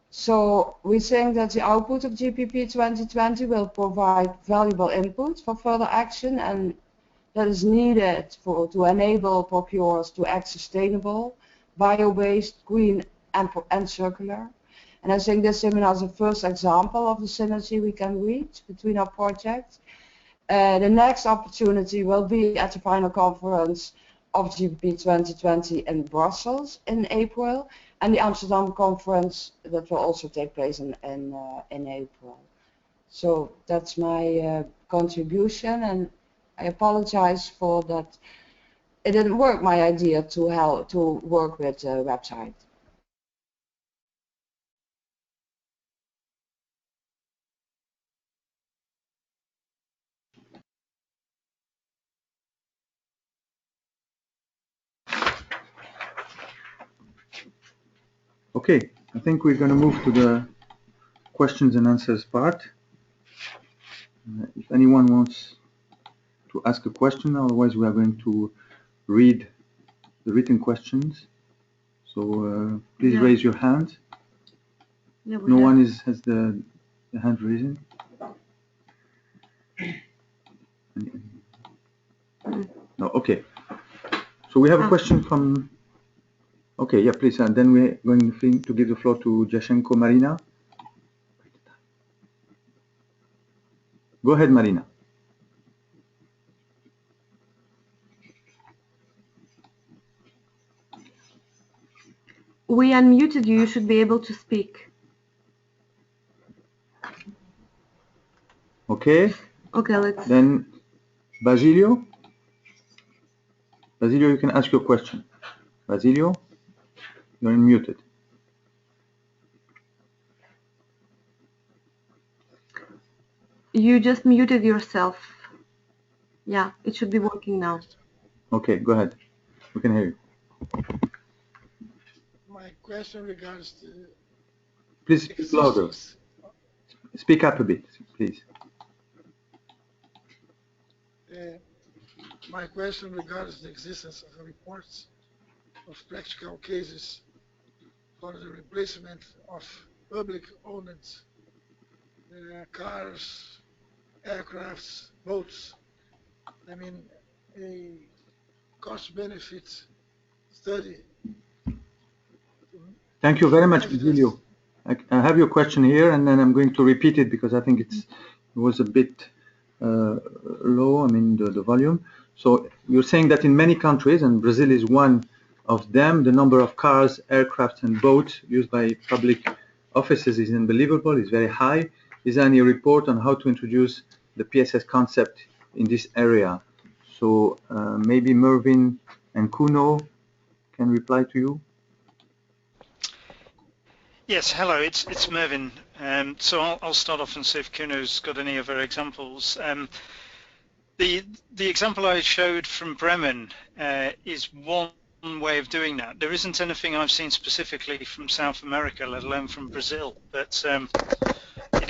So we think that the output of GPP 2020 will provide valuable input for further action, and that is needed to enable procurers to act sustainable, bio-based, green, and circular. And I think this seminar is the first example of the synergy we can reach between our projects. The next opportunity will be at the final conference of GPP 2020 in Brussels in April, and the Amsterdam conference that will also take place in April. So that's my contribution, and I apologize for that. It didn't work, my idea to work with the website. Okay, I think we're going to move to the questions and answers part. If anyone wants to ask a question, otherwise we are going to read the written questions. So please raise your hand. No one has the hand raising. No, okay. So we have a question from. Okay, yeah, please. And then we're going to give the floor to Jashenko Marina. Go ahead, Marina. We unmuted you. You should be able to speak. Okay. Okay, let's. Then Basilio. Basilio, you can ask your question. Basilio, you're unmuted. You just muted yourself. Yeah, it should be working now. Okay, go ahead. We can hear you. My question regards the... Please speak louder. Speak up a bit, please. My question regards the existence of reports of practical cases for the replacement of public-owned cars, aircrafts, boats. I mean, a cost-benefit study. Thank you very much, Basilio. I have your question here, and then I'm going to repeat it because I think it was a bit low, I mean, the volume. So you're saying that in many countries, and Brazil is one of them, the number of cars, aircraft, and boats used by public offices is unbelievable, is very high. Is there any report on how to introduce the PSS concept in this area? So maybe Mervyn and Kuno can reply to you. Yes, hello, it's Mervyn. So I'll start off and see if Kuno's got any other examples. The example I showed from Bremen is one way of doing that. There isn't anything I've seen specifically from South America, let alone from Brazil, but it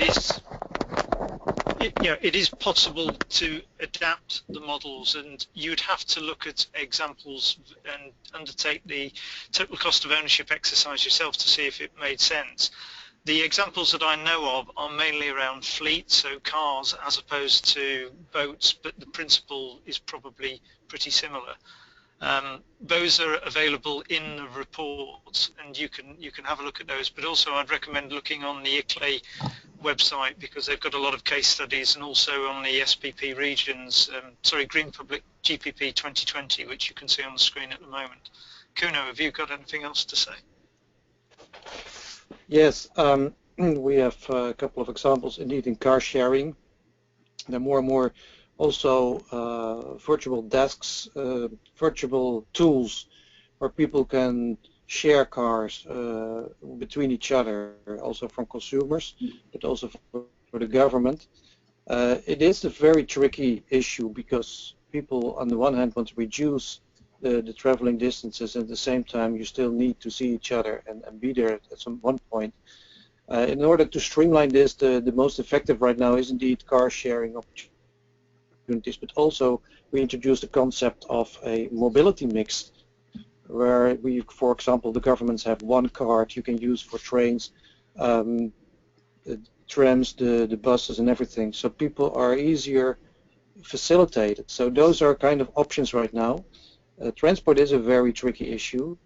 is possible to adapt the models, and you'd have to look at examples and undertake the total cost of ownership exercise yourself to see if it made sense. The examples that I know of are mainly around fleet, so cars as opposed to boats, but the principle is probably pretty similar. Those are available in the reports, and you can have a look at those, but also I'd recommend looking on the ICLE website because they've got a lot of case studies, and also on the SPP Regions, Green Public GPP 2020, which you can see on the screen at the moment. Kuno, have you got anything else to say? Yes, we have a couple of examples indeed in car sharing. There are more and more also virtual desks, virtual tools where people can share cars between each other, also from consumers, but also for the government. It is a very tricky issue because people on the one hand want to reduce the traveling distances, and at the same time you still need to see each other and be there at one point. In order to streamline this, the most effective right now is indeed car sharing opportunities, but also we introduced the concept of a mobility mix where we, for example, the governments have one card you can use for trains, the trams, the buses and everything, so people are easier facilitated. So those are kind of options right now. Transport is a very tricky issue.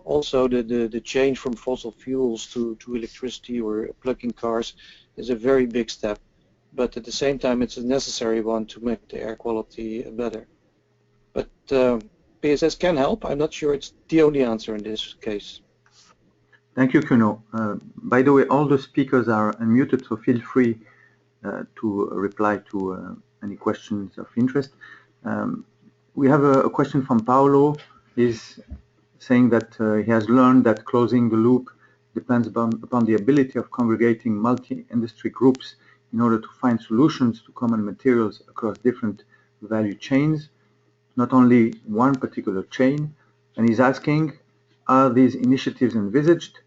Also the change from fossil fuels to electricity or plug-in cars is a very big step, but at the same time it's a necessary one to make the air quality better. But PSS can help. I'm not sure it's the only answer in this case. Thank you, Kuno. By the way, all the speakers are unmuted, so feel free to reply to any questions of interest. We have a question from Paolo. He's saying that he has learned that closing the loop depends upon the ability of congregating multi-industry groups in order to find solutions to common materials across different value chains, not only one particular chain. And he's asking, are these initiatives envisaged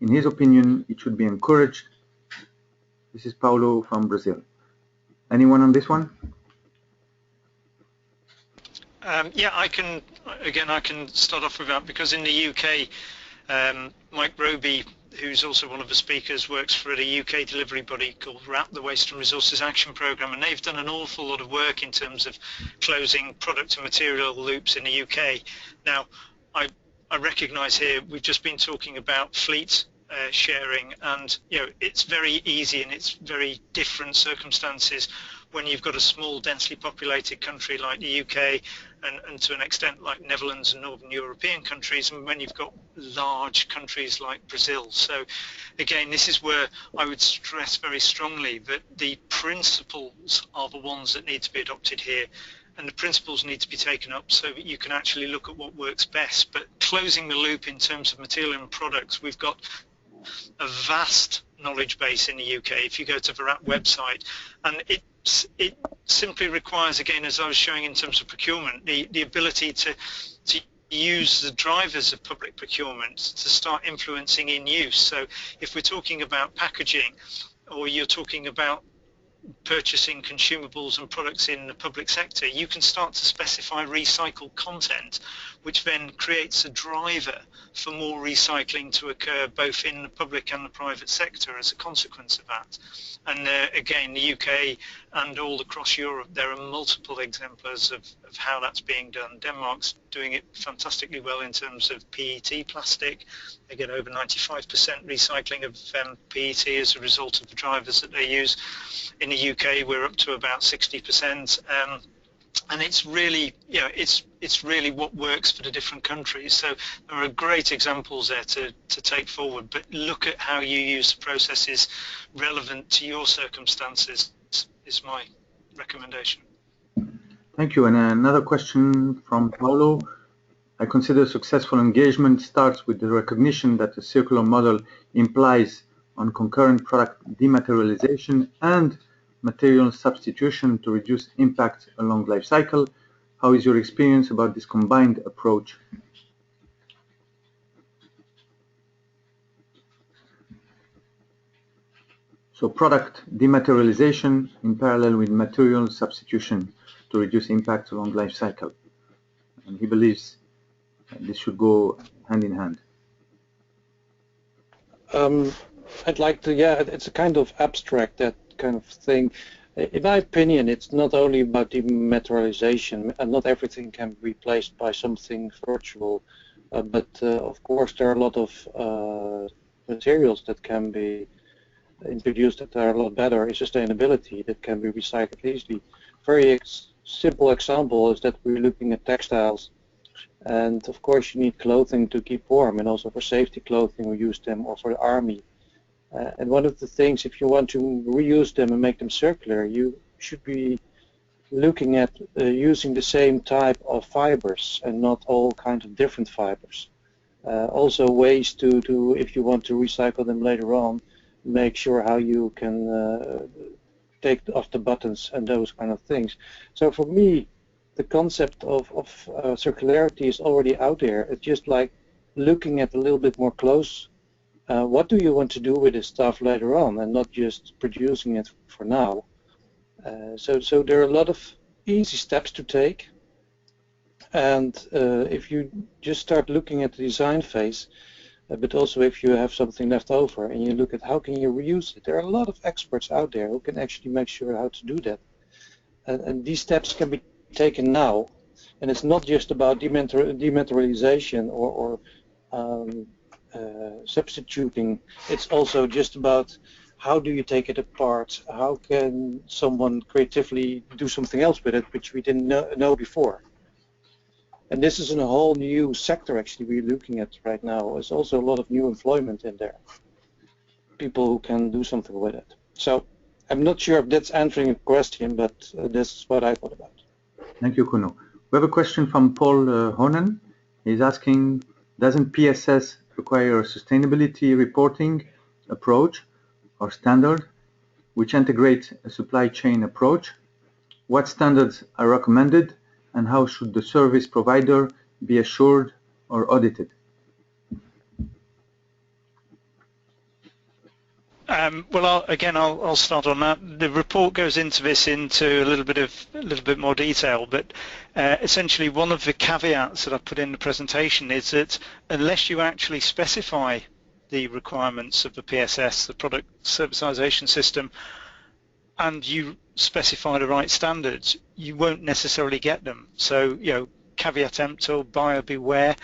In his opinion, it should be encouraged. This is Paulo from Brazil. Anyone on this one? Yeah, I can start off with that, because in the UK, Mike Roby, who's also one of the speakers, works for a UK delivery body called REBus, the Waste and Resources Action Programme, and they've done an awful lot of work in terms of closing product and material loops in the UK. Now, I recognise here we've just been talking about fleet sharing, and it's very easy and it's very different circumstances when you've got a small densely populated country like the UK and to an extent like Netherlands and Northern European countries, and when you've got large countries like Brazil. So again, this is where I would stress very strongly that the principles are the ones that need to be adopted here, and the principles need to be taken up so that you can actually look at what works best. But closing the loop in terms of material and products, we've got a vast knowledge base in the UK. If you go to the REBus website, and it simply requires, again, as I was showing in terms of procurement, the ability to use the drivers of public procurement to start influencing in use. So if we're talking about packaging, or you're talking about purchasing consumables and products in the public sector, you can start to specify recycled content, which then creates a driver for more recycling to occur both in the public and the private sector as a consequence of that. And again, the UK and all across Europe, there are multiple exemplars of how that's being done. Denmark's doing it fantastically well in terms of PET plastic. They get over 95% recycling of PET as a result of the drivers that they use. In the UK, we're up to about 60%. And it's really, it's really what works for the different countries. So there are great examples there to take forward, but look at how you use the processes relevant to your circumstances is my recommendation. Thank you. And another question from Paulo. I consider successful engagement starts with the recognition that a circular model implies on concurrent product dematerialization and material substitution to reduce impact along life cycle. How is your experience about this combined approach? So product dematerialization in parallel with material substitution to reduce impact along life cycle. And he believes this should go hand in hand. I'd like to, it's a kind of abstract, that kind of thing. In my opinion, it's not only about dematerialization, and not everything can be replaced by something virtual, but of course there are a lot of materials that can be introduced that are a lot better in sustainability, that can be recycled easily. Very simple example is that we're looking at textiles, and of course you need clothing to keep warm, and also for safety clothing we use them, or for the army. And one of the things, if you want to reuse them and make them circular, you should be looking at using the same type of fibers and not all kinds of different fibers. Also ways to, if you want to recycle them later on, make sure how you can take off the buttons and those kind of things. So for me, the concept of circularity is already out there. It's just like looking at a little bit more close. What do you want to do with this stuff later on, and not just producing it for now? So there are a lot of easy steps to take, and if you just start looking at the design phase, but also if you have something left over and you look at how can you reuse it, there are a lot of experts out there who can actually make sure how to do that. And these steps can be taken now, and it's not just about dematerialization or substituting. It's also just about how do you take it apart, how can someone creatively do something else with it which we didn't know before. And this is a whole new sector actually we're looking at right now. There's also a lot of new employment in there, people who can do something with it. So I'm not sure if that's answering a question, but this is what I thought about. Thank you, Kuno. We have a question from Paul Honen. He's asking, doesn't PSS require a sustainability reporting approach or standard which integrates a supply chain approach? What standards are recommended, and how should the service provider be assured or audited? Well, I'll start on that. The report goes into this into a little bit more detail, but essentially one of the caveats that I put in the presentation is that unless you actually specify the requirements of the PSS, the Product Servicisation System, and you specify the right standards, you won't necessarily get them. So, caveat emptor, buyer beware.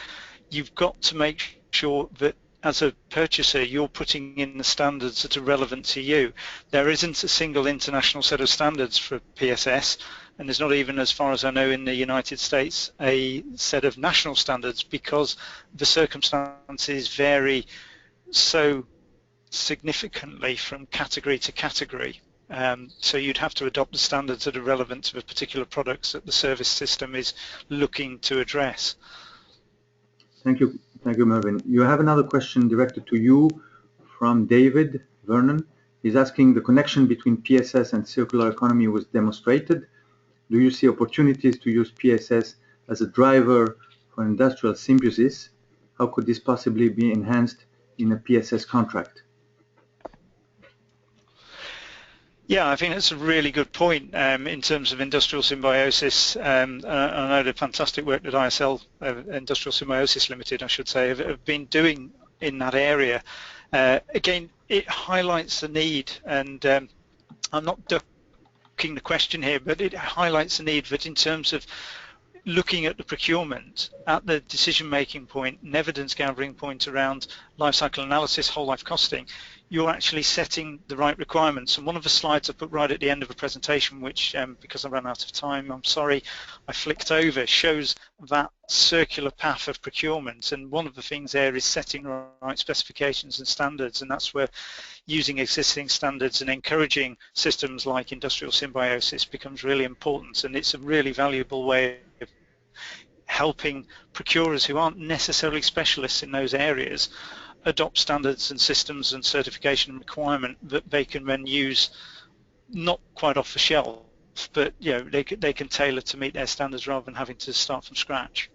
You've got to make sure that as a purchaser, you're putting in the standards that are relevant to you. There isn't a single international set of standards for PSS, and there's not even, as far as I know, in the United States, a set of national standards, because the circumstances vary so significantly from category to category. So you'd have to adopt the standards that are relevant to the particular products that the service system is looking to address. Thank you, Mervyn. You have another question directed to you from David Vernon. He's asking, the connection between PSS and circular economy was demonstrated. Do you see opportunities to use PSS as a driver for industrial symbiosis? How could this possibly be enhanced in a PSS contract? Yeah, I think that's a really good point in terms of industrial symbiosis. I know the fantastic work that ISL, Industrial Symbiosis Limited, I should say, have been doing in that area. Again, it highlights the need, and I'm not ducking the question here, but it highlights the need that in terms of looking at the procurement at the decision-making point and evidence-gathering point around life cycle analysis, whole life costing, you're actually setting the right requirements. And one of the slides I put right at the end of the presentation, which, because I ran out of time, I'm sorry, I flicked over, shows that circular path of procurement. And one of the things there is setting right specifications and standards, and that's where using existing standards and encouraging systems like industrial symbiosis becomes really important. And it's a really valuable way of helping procurers who aren't necessarily specialists in those areas adopt standards and systems and certification requirement that they can then use, not quite off the shelf, but they can tailor to meet their standards rather than having to start from scratch.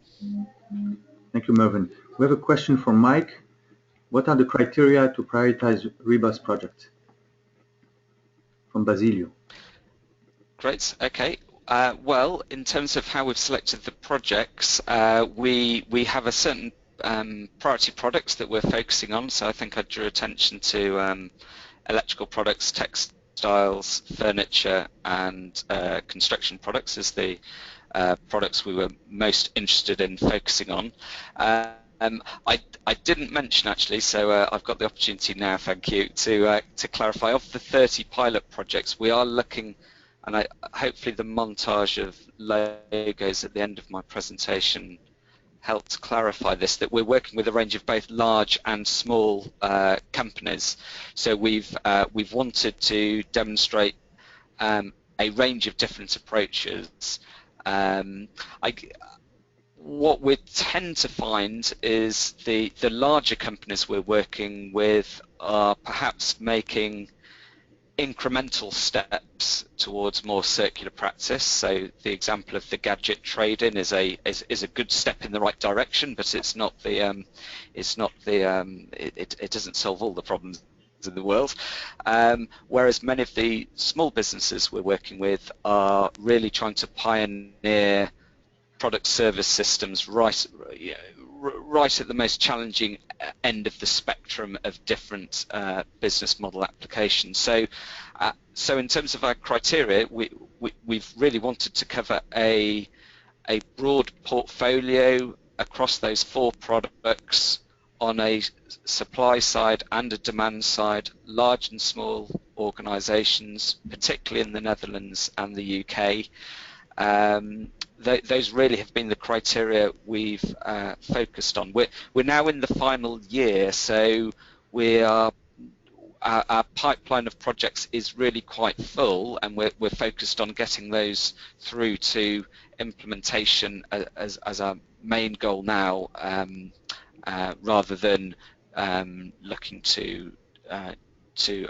Thank you, Mervyn. We have a question from Mike. What are the criteria to prioritize REBus projects? From Basilio. Great. Okay. Well, in terms of how we've selected the projects, we have a certain priority products that we're focusing on. So I think I drew attention to electrical products, textiles, furniture, and construction products as the products we were most interested in focusing on. I didn't mention actually, so I've got the opportunity now, thank you, to clarify. Of the 30 pilot projects, we are looking, and hopefully the montage of logos at the end of my presentation helped clarify this, that we're working with a range of both large and small companies. So we've wanted to demonstrate a range of different approaches. What we tend to find is the larger companies we're working with are perhaps making incremental steps towards more circular practice. So the example of the gadget trade-in is a good step in the right direction, but it doesn't solve all the problems in the world. Whereas many of the small businesses we're working with are really trying to pioneer product service systems right at the most challenging end of the spectrum of different business model applications. So in terms of our criteria, we've really wanted to cover a broad portfolio across those 4 products on a supply side and a demand side, large and small organisations, particularly in the Netherlands and the UK. Those really have been the criteria we've focused on. We're now in the final year, so our pipeline of projects is really quite full, and we're focused on getting those through to implementation as our main goal now, rather than looking to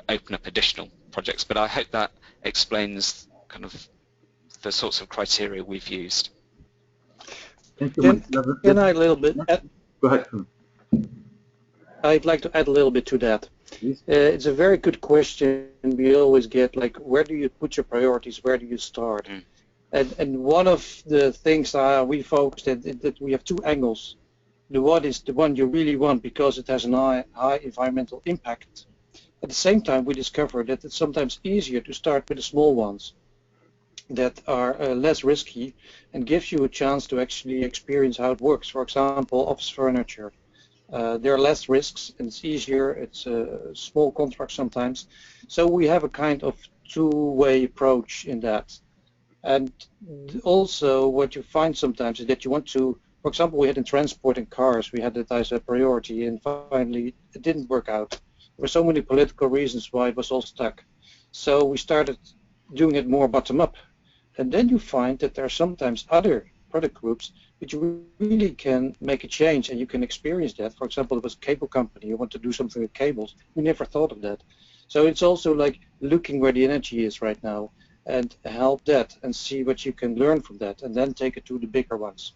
open up additional projects. But I hope that explains kind of the sorts of criteria we've used. Thank you. Can I a little bit? Go ahead. I'd like to add a little bit to that. It's a very good question. We always get like, where do you put your priorities? Where do you start? And one of the things we focused at that we have two angles. The one is the one you really want because it has an high environmental impact. At the same time, we discover that it's sometimes easier to start with the small ones that are less risky and gives you a chance to actually experience how it works. For example, office furniture. There are less risks and it's easier. It's a small contract sometimes. So we have a kind of two-way approach in that. And also what you find sometimes is that you want to, for example, we had in transport and cars, we had that as a priority, and finally it didn't work out. There were so many political reasons why it was all stuck. So we started doing it more bottom-up. And then you find that there are sometimes other product groups which you really can make a change and you can experience that. For example, it was a cable company, you want to do something with cables. We never thought of that. So it's also like looking where the energy is right now and help that and see what you can learn from that and then take it to the bigger ones.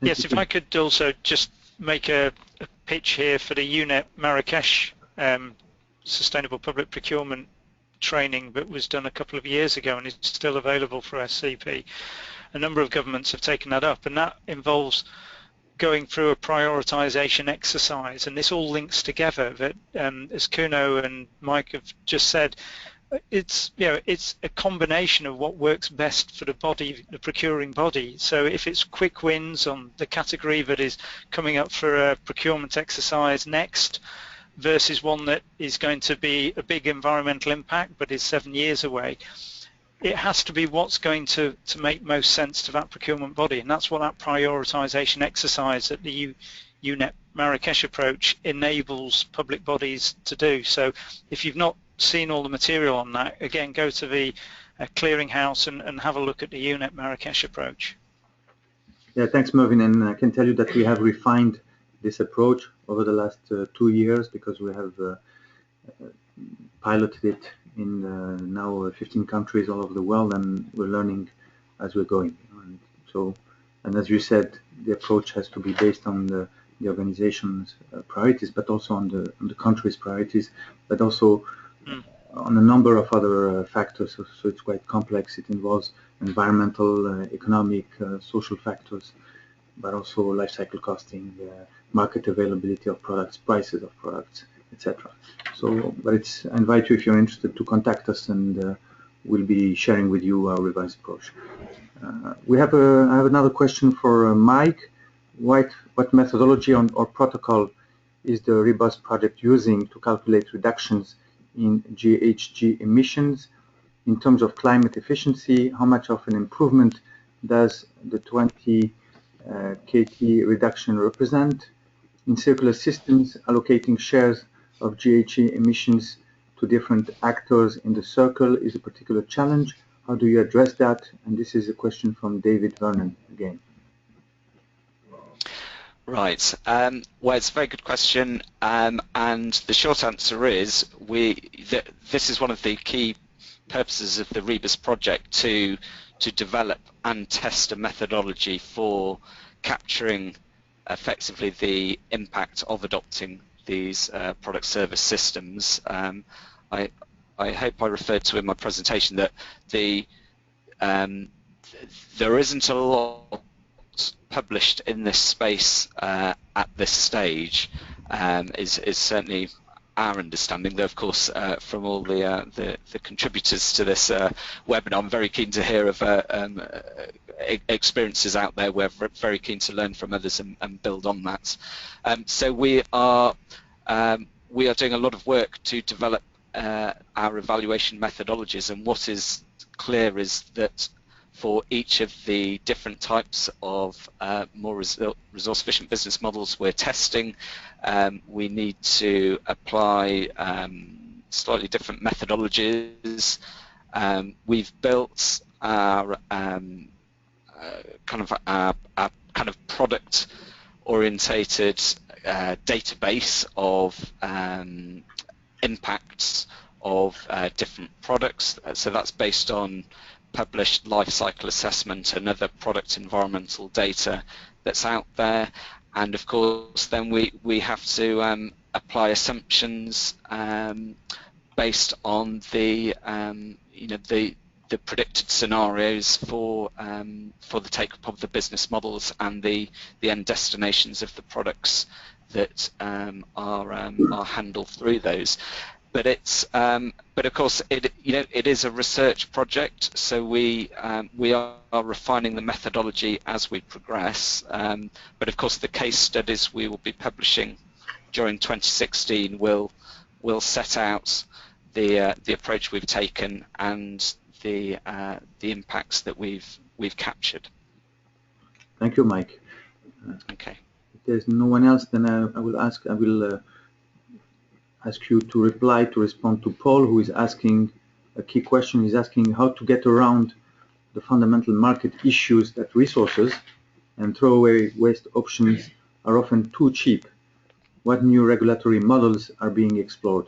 Yes, if I could also just make a pitch here for the UNEP Marrakesh Sustainable Public Procurement training that was done a couple of years ago and is still available for SCP. A number of governments have taken that up, and that involves going through a prioritization exercise, and this all links together that as Kuno and Mike have just said, it's a combination of what works best for the body, the procuring body. So if it's quick wins on the category that is coming up for a procurement exercise next versus one that is going to be a big environmental impact but is 7 years away, it has to be what's going to make most sense to that procurement body, and that's what that prioritization exercise at the UNEP Marrakesh approach enables public bodies to do. So if you've not seen all the material on that, again, go to the clearinghouse and have a look at the UNEP Marrakesh approach. Yeah, thanks, Mervyn, and I can tell you that we have refined this approach over the last 2 years because we have piloted it in now 15 countries all over the world, and we're learning as we're going. And as you said, the approach has to be based on the organization's priorities, but also on the country's priorities, but also on a number of other factors. So it's quite complex. It involves environmental, economic, social factors, but also life cycle costing, market availability of products, prices of products, etc. So, but I invite you, if you're interested, to contact us, and we'll be sharing with you our revised approach. I have another question for Mike. What methodology or protocol is the REBus project using to calculate reductions in GHG emissions? In terms of climate efficiency, how much of an improvement does the 20 KT reduction represent? In circular systems, allocating shares of GHG emissions to different actors in the circle is a particular challenge. How do you address that? And this is a question from David Vernon again. Right. Well, it's a very good question, and the short answer is this is one of the key purposes of the REBus project to develop and test a methodology for capturing effectively the impact of adopting these product service systems. I hope I referred to in my presentation that there isn't a lot published in this space at this stage, is certainly our understanding. Though of course from all the contributors to this webinar, I'm very keen to hear of experiences out there. We're very keen to learn from others and build on that. So we are doing a lot of work to develop our evaluation methodologies, and what is clear is that for each of the different types of more resource efficient business models we're testing, we need to apply slightly different methodologies. We've built our kind of product orientated database of impacts of different products. So that's based on published life cycle assessment and other product environmental data that's out there. And of course then we have to apply assumptions based on the the predicted scenarios for the take-up of the business models and the end destinations of the products that are handled through those. But it's but of course it is a research project, so we are refining the methodology as we progress. But of course the case studies we will be publishing during 2016 will set out the approach we've taken and the impacts that we've captured. Thank you, Mike. Okay. If there's no one else, then I will ask you to respond to Paul, who is asking a key question. He's asking how to get around the fundamental market issues that resources and throwaway waste options are often too cheap. What new regulatory models are being explored?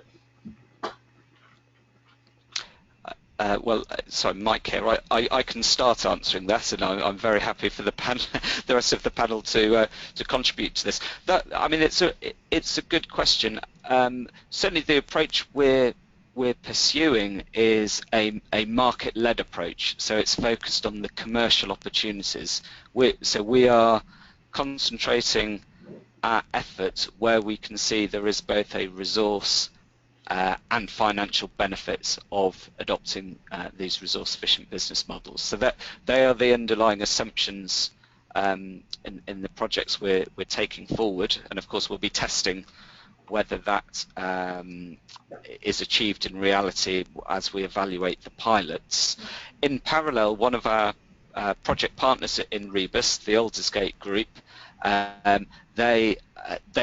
Well, sorry, Mike here. I can start answering that, and I'm very happy for the panel, the rest of the panel to contribute to this. I mean, it's a good question. Certainly, the approach we're pursuing is a market-led approach. So it's focused on the commercial opportunities. So we are concentrating our efforts where we can see there is both a resource and financial benefits of adopting these resource-efficient business models. So that they are the underlying assumptions in the projects we're taking forward, and of course we'll be testing whether that is achieved in reality as we evaluate the pilots. In parallel, one of our project partners in REBus, the Aldersgate Group, they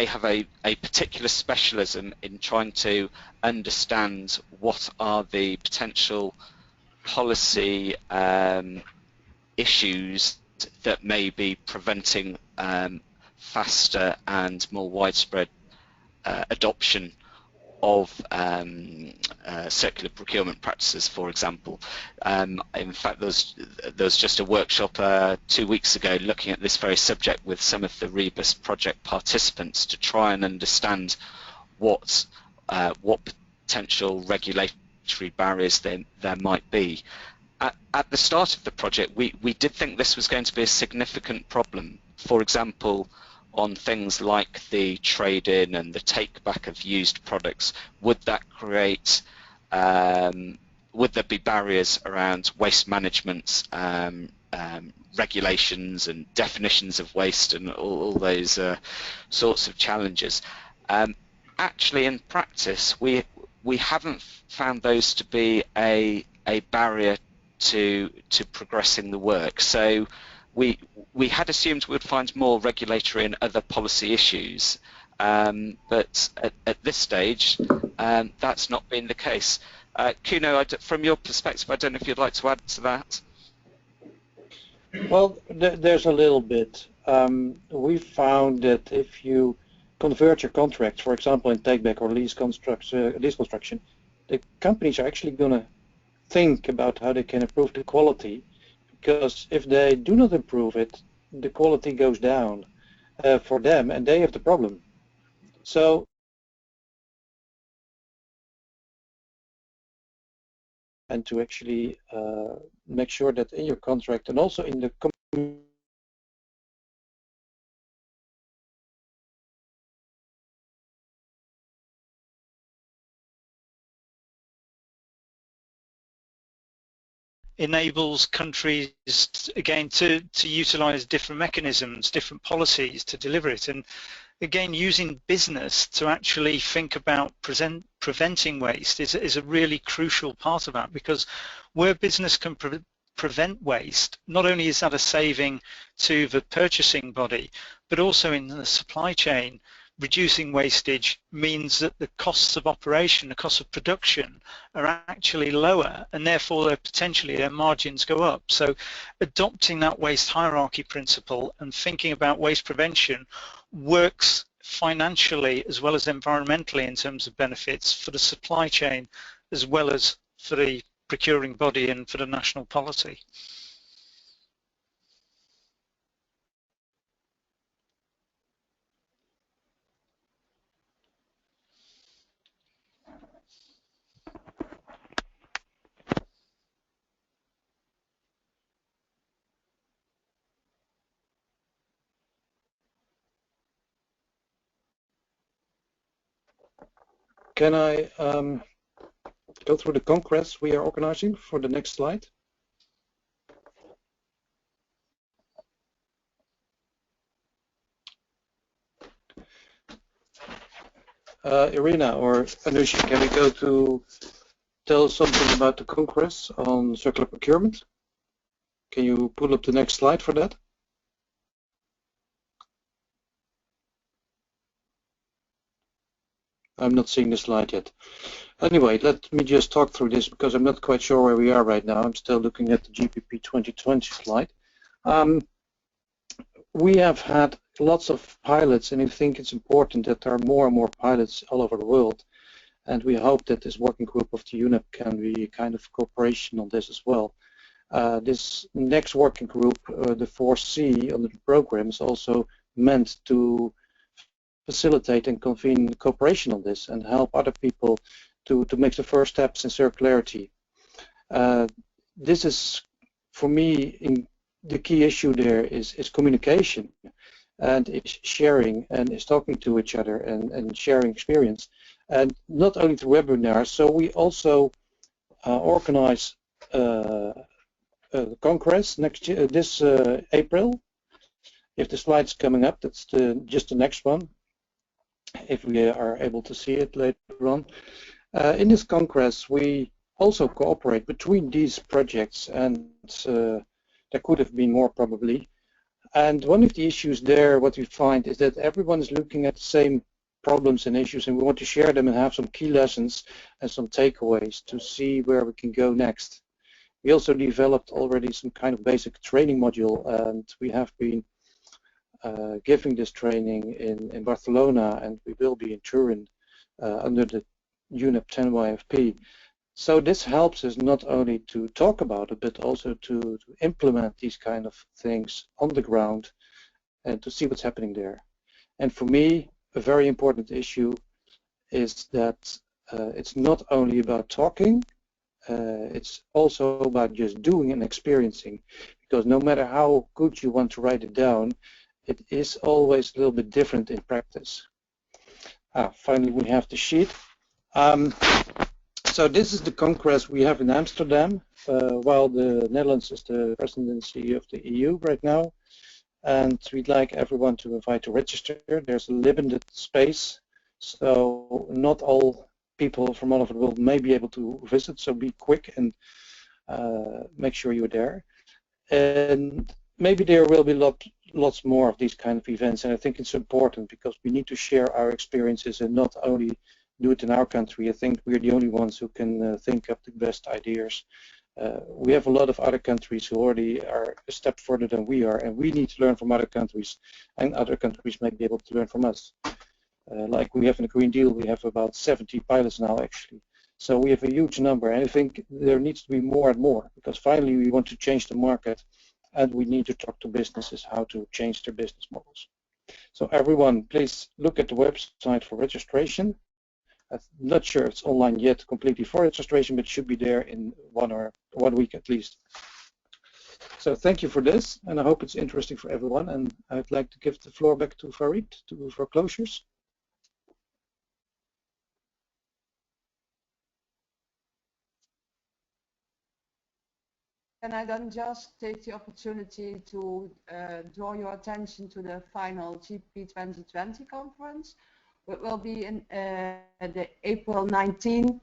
have a particular specialism in trying to understand what are the potential policy issues that may be preventing faster and more widespread adoption of circular procurement practices, for example. In fact, there was just a workshop 2 weeks ago looking at this very subject with some of the REBus project participants to try and understand what potential regulatory barriers there might be. At the start of the project, we did think this was going to be a significant problem. For example, on things like the trade-in and the take-back of used products, would that create, would there be barriers around waste management regulations and definitions of waste and all those sorts of challenges? Actually, in practice, we haven't found those to be a barrier to progressing the work. So we had assumed we would find more regulatory and other policy issues, but at this stage, that's not been the case. Kuno, from your perspective, I don't know if you'd like to add to that. Well, there's a little bit. We found that if you convert your contracts, for example, in take-back or lease construction, the companies are actually going to think about how they can improve the quality, because if they do not improve it, the quality goes down for them, and they have the problem. So and to actually make sure that in your contract and also in the enables countries again to utilize different mechanisms, different policies to deliver it, and again using business to actually think about preventing waste is a really crucial part of that, because where business can prevent waste, not only is that a saving to the purchasing body, but also in the supply chain. Reducing wastage means that the costs of operation, the costs of production are actually lower, and therefore potentially their margins go up. So adopting that waste hierarchy principle and thinking about waste prevention works financially as well as environmentally in terms of benefits for the supply chain as well as for the procuring body and for the national policy. can I go through the congress we are organizing for the next slide? Irina or Anusha, can we go to tell something about the congress on circular procurement? Can you pull up the next slide for that? I'm not seeing the slide yet. Anyway, let me just talk through this because I'm not quite sure where we are right now. I'm still looking at the GPP 2020 slide. We have had lots of pilots, and I think it's important that there are more and more pilots all over the world. And we hope that this working group of the UNEP can be a kind of cooperation on this as well. This next working group, the 4C under the program, is also meant to facilitate and convene cooperation on this and help other people to make the first steps in circularity. This is, for me, the key issue there is communication, and it's sharing, and it's talking to each other and sharing experience. And not only through webinars, so we also organize the Congress next year, this April. If the slide's coming up, that's just the next one, if we are able to see it later on. In this Congress, we also cooperate between these projects, and there could have been more probably. And one of the issues there, what we find, is that everyone is looking at the same problems and issues, and we want to share them and have some key lessons and some takeaways to see where we can go next. We also developed already some kind of basic training module, and we have been giving this training in Barcelona, and we will be in Turin under the UNEP 10 YFP. So this helps us not only to talk about it, but also to implement these kind of things on the ground and to see what's happening there. And for me, a very important issue is that it's not only about talking, it's also about just doing and experiencing, because no matter how good you want to write it down, it is always a little bit different in practice. Finally, we have the sheet. So this is the congress we have in Amsterdam, while the Netherlands is the presidency of the EU right now. And we'd like everyone to invite to register. There's a limited space, so not all people from all over the world may be able to visit, so be quick and make sure you're there. And maybe there will be lots more of these kind of events, and I think it's important because we need to share our experiences and not only do it in our country. I think we're the only ones who can think of the best ideas. We have a lot of other countries who already are a step further than we are, and we need to learn from other countries, and other countries may be able to learn from us. Like we have in the Green Deal, we have about 70 pilots now actually. So we have a huge number, and I think there needs to be more and more, because finally we want to change the market, and we need to talk to businesses how to change their business models. So everyone, please look at the website for registration. I'm not sure it's online yet completely for registration, but it should be there in 1 week at least. So thank you for this, and I hope it's interesting for everyone. And I'd like to give the floor back to Farid for closures. Can I then just take the opportunity to draw your attention to the final GP 2020 conference? It will be in the April 19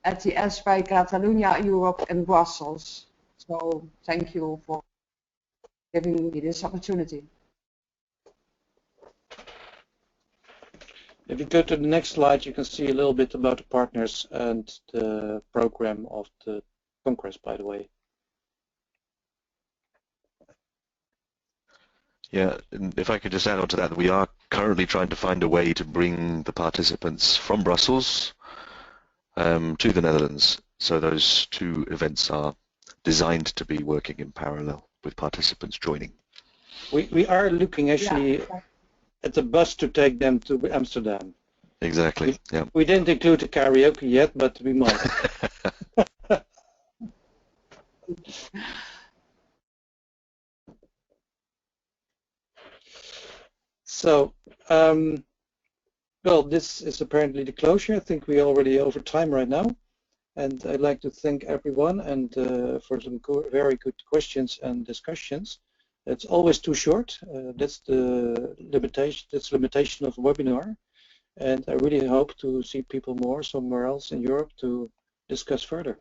at the SPP Catalunya Europe in Brussels. So thank you for giving me this opportunity. If you go to the next slide, you can see a little bit about the partners and the program of the Congress, by the way. Yeah, and if I could just add on to that, we are currently trying to find a way to bring the participants from Brussels to the Netherlands. So those two events are designed to be working in parallel with participants joining. We are looking actually at the bus to take them to Amsterdam. Exactly, yeah. We didn't include the karaoke yet, but we might. So Well, this is apparently the closure. I think we're already over time right now. And I'd like to thank everyone and for some very good questions and discussions. It's always too short. That's the limitation. That's the limitation of a webinar. And I really hope to see people more somewhere else in Europe to discuss further.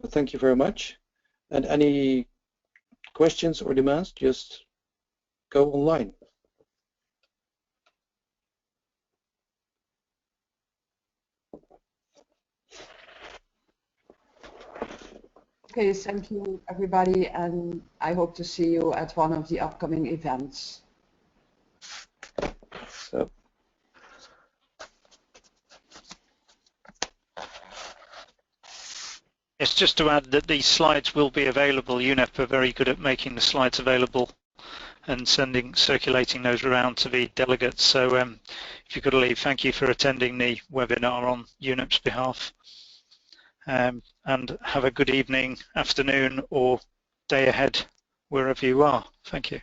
So thank you very much. And any questions or demands, just go online. Okay, thank you everybody, and I hope to see you at one of the upcoming events. So. Yes, just to add that these slides will be available. UNEP are very good at making the slides available and circulating those around to the delegates. So if you could leave, thank you for attending the webinar on UNEP's behalf. And have a good evening, afternoon, or day ahead, wherever you are. Thank you.